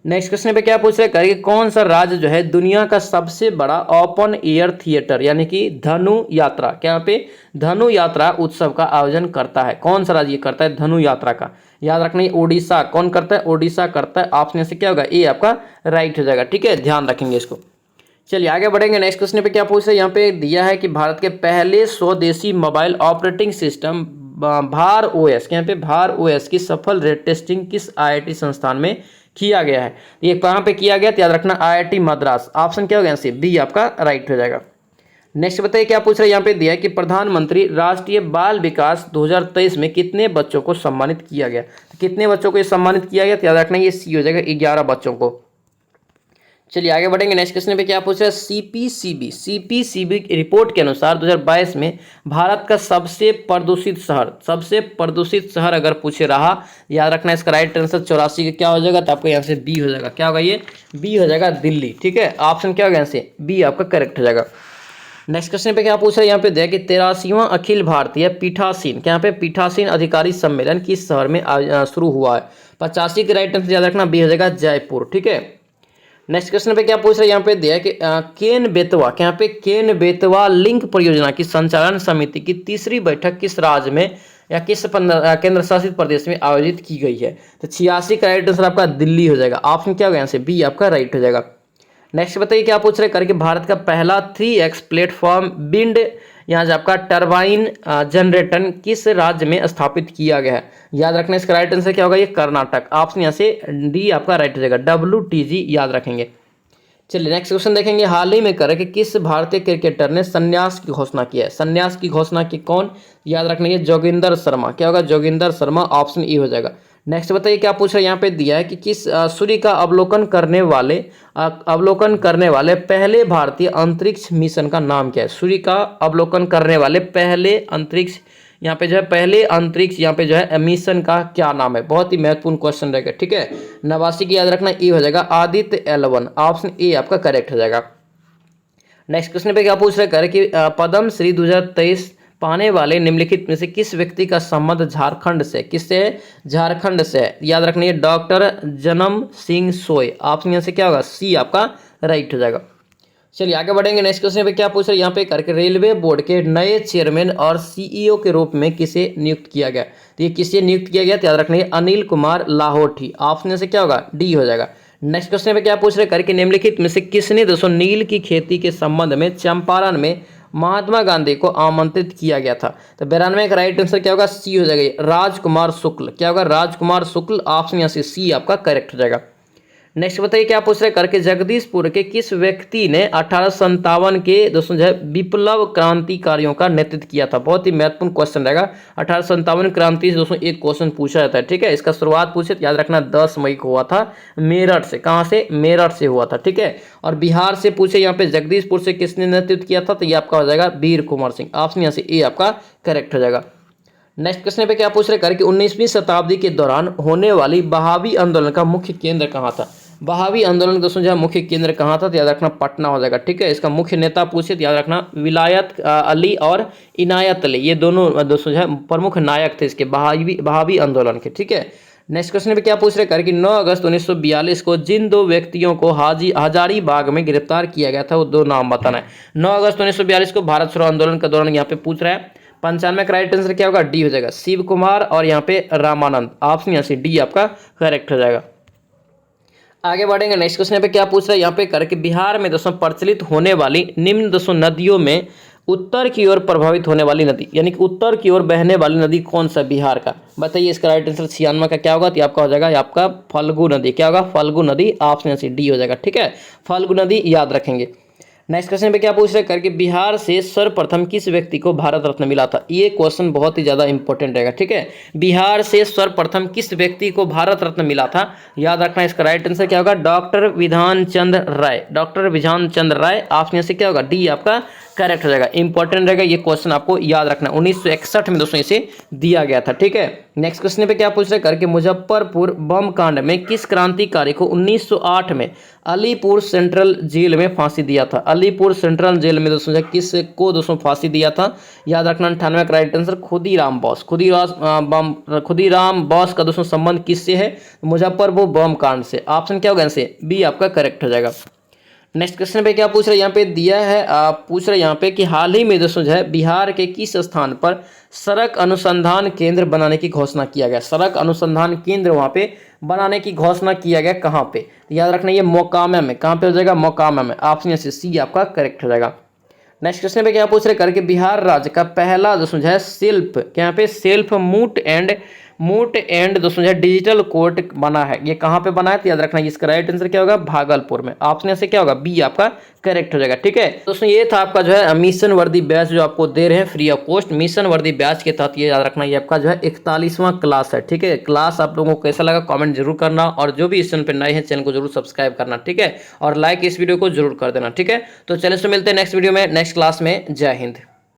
नेक्स्ट क्वेश्चन पे क्या पूछ रहे हैं, करिए कौन सा राज्य जो है दुनिया का सबसे बड़ा ओपन एयर थिएटर यानी कि धनु यात्रा, क्या पे धनु यात्रा उत्सव का आयोजन करता है। कौन सा राज्य करता है धनु यात्रा का, याद रखना है ओडिशा। कौन करता है, ओडिशा करता है। ऑप्शन से क्या होगा, ए आपका राइट हो जाएगा। ठीक है, ध्यान रखेंगे इसको। चलिए आगे बढ़ेंगे। नेक्स्ट क्वेश्चन पे क्या पूछ रहे हैं, यहाँ पे दिया है कि भारत के पहले स्वदेशी मोबाइल ऑपरेटिंग सिस्टम भार ओएस, यहाँ पे भार ओएस की सफल टेस्टिंग किस आईआईटी संस्थान में किया गया है। ये कहाँ पे किया गया, तो याद रखना आईआईटी मद्रास। ऑप्शन क्या होगा यहाँ से, बी आपका राइट हो जाएगा। नेक्स्ट बताइए क्या पूछ रहे हैं, यहाँ पे दिया है कि प्रधानमंत्री राष्ट्रीय बाल विकास 2023 में कितने बच्चों को सम्मानित किया गया। कितने बच्चों को ये सम्मानित किया गया, तो याद रखना ये सी हो जाएगा, 11 बच्चों को। चलिए आगे बढ़ेंगे। नेक्स्ट क्वेश्चन पे क्या पूछ रहा है, सीपीसीबी की रिपोर्ट के अनुसार 2022 में भारत का सबसे प्रदूषित शहर अगर पूछे रहा, याद रखना इसका राइट आंसर 84 का क्या हो जाएगा, तो आपको यहाँ से बी हो जाएगा। क्या होगा ये, बी हो जाएगा दिल्ली। ठीक है, ऑप्शन क्या होगा यहाँ से, बी आपका करेक्ट हो जाएगा। नेक्स्ट क्वेश्चन पे क्या पूछ रहा है, यहाँ पे दिया कि 83वां अखिल भारतीय पीठासीन, यहाँ पे पीठासीन अधिकारी सम्मेलन किस शहर में शुरू हुआ है। 85 के राइट आंसर याद रखना बी हो जाएगा जयपुर। ठीक है, नेक्स्ट क्वेश्चन पे क्या पूछ रहे हैं, यहाँ पे दिया है कि केन बेतवा लिंक परियोजना की संचालन समिति की तीसरी बैठक किस राज्य में या किस केंद्र शासित प्रदेश में आयोजित की गई है। तो 86 का राइट आंसर आपका दिल्ली हो जाएगा। ऑप्शन क्या होगा यहाँ से, बी आपका राइट हो जाएगा। नेक्स्ट बताइए क्या पूछ रहे हैं, करके भारत का पहला 3x प्लेटफॉर्म विंड यहाँ से आपका टरबाइन जनरेटर किस राज्य में स्थापित किया गया है। याद रखना इसका राइट आंसर क्या होगा, ये कर्नाटक। ऑप्शन यहाँ से डी आपका राइट हो जाएगा, WTG याद रखेंगे। चलिए नेक्स्ट क्वेश्चन देखेंगे, हाल ही में करके किस भारतीय क्रिकेटर ने संन्यास की घोषणा की है। संन्यास की घोषणा की कौन, याद रखना ये जोगिंदर शर्मा। क्या होगा, जोगिंदर शर्मा। ऑप्शन ई हो जाएगा। नेक्स्ट बताइए क्या पूछ रहे हैं, यहाँ पे दिया है कि किस सूर्य का अवलोकन करने वाले पहले भारतीय अंतरिक्ष मिशन का नाम क्या है। सूर्य का अवलोकन करने वाले पहले अंतरिक्ष, यहाँ पे जो है पहले अंतरिक्ष, यहाँ पे जो है मिशन का क्या नाम है। बहुत ही महत्वपूर्ण क्वेश्चन रहेगा, ठीक है। 89 की याद रखना, ई हो जाएगा आदित्य L1, ऑप्शन ए आपका करेक्ट हो जाएगा। नेक्स्ट क्वेश्चन पे क्या पूछ रहे हैं कि पद्म श्री 2023 पाने वाले निम्नलिखित में से किस व्यक्ति का संबंध झारखंड से, किससे, झारखंड से। याद रखनी है डॉक्टर जनम सिंह सोय, ऑप्शन यहाँ से क्या होगा, सी आपका राइट हो जाएगा। चलिए आगे बढ़ेंगे। नेक्स्ट क्वेश्चन पे क्या पूछ रहे हैं यहाँ पे करके, रेलवे बोर्ड के नए चेयरमैन और सीईओ के रूप में किसे नियुक्त किया गया। तो ये किसे नियुक्त किया गया, तो याद रखना है अनिल कुमार लाहोटी, ऑप्शन से क्या होगा, डी हो जाएगा। नेक्स्ट क्वेश्चन पे क्या पूछ रहे करके, निम्नलिखित में से किसने दोस्तों नील की खेती के संबंध में चंपारण में महात्मा गांधी को आमंत्रित किया गया था। तो 92 का राइट आंसर क्या होगा, सी हो जाएगा, राजकुमार शुक्ल। क्या होगा, राजकुमार शुक्ल, ऑप्शन यहाँ से सी आपका करेक्ट हो जाएगा। नेक्स्ट बताइए क्या पूछ रहे करके, जगदीशपुर के किस व्यक्ति ने 1857 के दोस्तों जो है विप्लव क्रांतिकारियों का नेतृत्व किया था। बहुत ही महत्वपूर्ण क्वेश्चन रहेगा। 1857 क्रांति से दोस्तों एक क्वेश्चन पूछा जाता है, ठीक है। इसका शुरुआत पूछे तो याद रखना 10 मई को हुआ था, मेरठ से। कहाँ से, मेरठ से हुआ था, ठीक है। और बिहार से पूछे यहाँ पे जगदीशपुर से किसने नेतृत्व किया था, तो ये आपका हो जाएगा वीर कुंवर सिंह, ऑप्शन यहाँ से ए आपका करेक्ट हो जाएगा। नेक्स्ट क्वेश्चन पे क्या पूछ रहे करके, 19वीं शताब्दी के दौरान होने वाली बहावी आंदोलन का मुख्य केंद्र कहाँ था। बहावी आंदोलन दोस्तों जो है मुख्य केंद्र कहाँ था, तो याद रखना पटना हो जाएगा, ठीक है। इसका मुख्य नेता पूछे तो याद रखना विलायत अली और इनायत अली, ये दोनों दोस्तों जो है प्रमुख नायक थे इसके बहावी आंदोलन के, ठीक है। नेक्स्ट क्वेश्चन पे क्या पूछ रहे करके, 9 अगस्त 1942 को जिन दो व्यक्तियों को हजारीबाग में गिरफ्तार किया गया था वो दो नाम बताना है। 9 अगस्त 1942 को भारत छोड़ो आंदोलन के दौरान यहाँ पे पूछ रहा है। 95 का राइट आंसर क्या होगा, डी हो जाएगा, शिव कुमार और यहाँ पे रामानंद, ऑप्शन यहाँ से डी आपका करेक्ट हो जाएगा। आगे बढ़ेंगे। नेक्स्ट क्वेश्चन पे क्या पूछ रहा है यहाँ पे करके, बिहार में दोस्तों प्रचलित होने वाली निम्न दोस्तों नदियों में उत्तर की ओर प्रभावित होने वाली नदी, यानी कि उत्तर की ओर बहने वाली नदी कौन सा बिहार का, बताइए। इसका राइट आंसर 96 का क्या होगा, तो आपका हो जाएगा आपका फल्गु नदी। क्या होगा, फल्गु नदी, ऑप्शन से डी हो जाएगा, ठीक है। फल्गु नदी याद रखेंगे। नेक्स्ट क्वेश्चन पे क्या पूछ रहे करके, बिहार से सर्वप्रथम किस व्यक्ति को भारत रत्न मिला था। ये क्वेश्चन बहुत ही ज्यादा इंपॉर्टेंट रहेगा, ठीक है। बिहार से सर्वप्रथम किस व्यक्ति को भारत रत्न मिला था, याद रखना। इसका राइट आंसर क्या होगा, डॉक्टर विधान चंद्र राय, डॉक्टर विधान चंद्र राय, ऑप्शन से क्या होगा, डी आपका करेक्ट हो जाएगा। इंपॉर्टेंट रहेगा ये क्वेश्चन, आपको याद रखना। 1961 में दोस्तों इसे दिया गया था, ठीक है। नेक्स्ट क्वेश्चन पे क्या पूछ रहे करके, मुजफ्फरपुर बम कांड में किस क्रांतिकारी को 1908 में अलीपुर सेंट्रल जेल में फांसी दिया था। अलीपुर सेंट्रल जेल में दोस्तों किस को दोस्तों फांसी दिया था, याद रखना। 98 का राइट आंसर खुदीराम बोस, खुदीराम बोस का दोस्तों संबंध किससे है, मुजफ्फरपुर बम कांड से, ऑप्शन क्या होगा इनसे, बी आपका करेक्ट हो जाएगा। नेक्स्ट क्वेश्चन पे क्या पूछ रहे हैं यहाँ पे दिया है, पूछ रहे हैं यहाँ पे कि हाल ही में दोस्तों जो है बिहार के किस स्थान पर सड़क अनुसंधान केंद्र बनाने की घोषणा किया गया। सड़क अनुसंधान केंद्र वहाँ पे बनाने की घोषणा किया गया, कहाँ पे, तो याद रखना ये मोकामा में। कहाँ पे हो जाएगा, मोकामा में, ऑप्शन से सी आपका करेक्ट हो जाएगा। नेक्स्ट क्वेश्चन पे क्या पूछ रहे करके, बिहार राज्य का पहला दोस्तों जो है यहाँ पे सेल्फ मूट एंड दोस्तों जो है डिजिटल कोर्ट बना है, ये कहाँ पे बना है, तो याद रखना इसका राइट आंसर क्या होगा, भागलपुर में, ऑप्शन से क्या होगा, बी आपका करेक्ट हो जाएगा, ठीक है। दोस्तों ये था आपका जो है मिशन वर्दी बैच जो आपको दे रहे हैं फ्री ऑफ कॉस्ट। मिशन वर्दी बैच के तहत ये याद रखना ये आपका जो है 41वां क्लास है, ठीक है। क्लास आप लोगों को कैसा लगा कमेंट जरूर करना, और जो भी इस चैनल पर नए हैं चैनल को जरूर सब्सक्राइब करना, ठीक है, और लाइक इस वीडियो को जरूर कर देना, ठीक है। तो चलिए मिलते हैं नेक्स्ट वीडियो में, नेक्स्ट क्लास में। जय हिंद।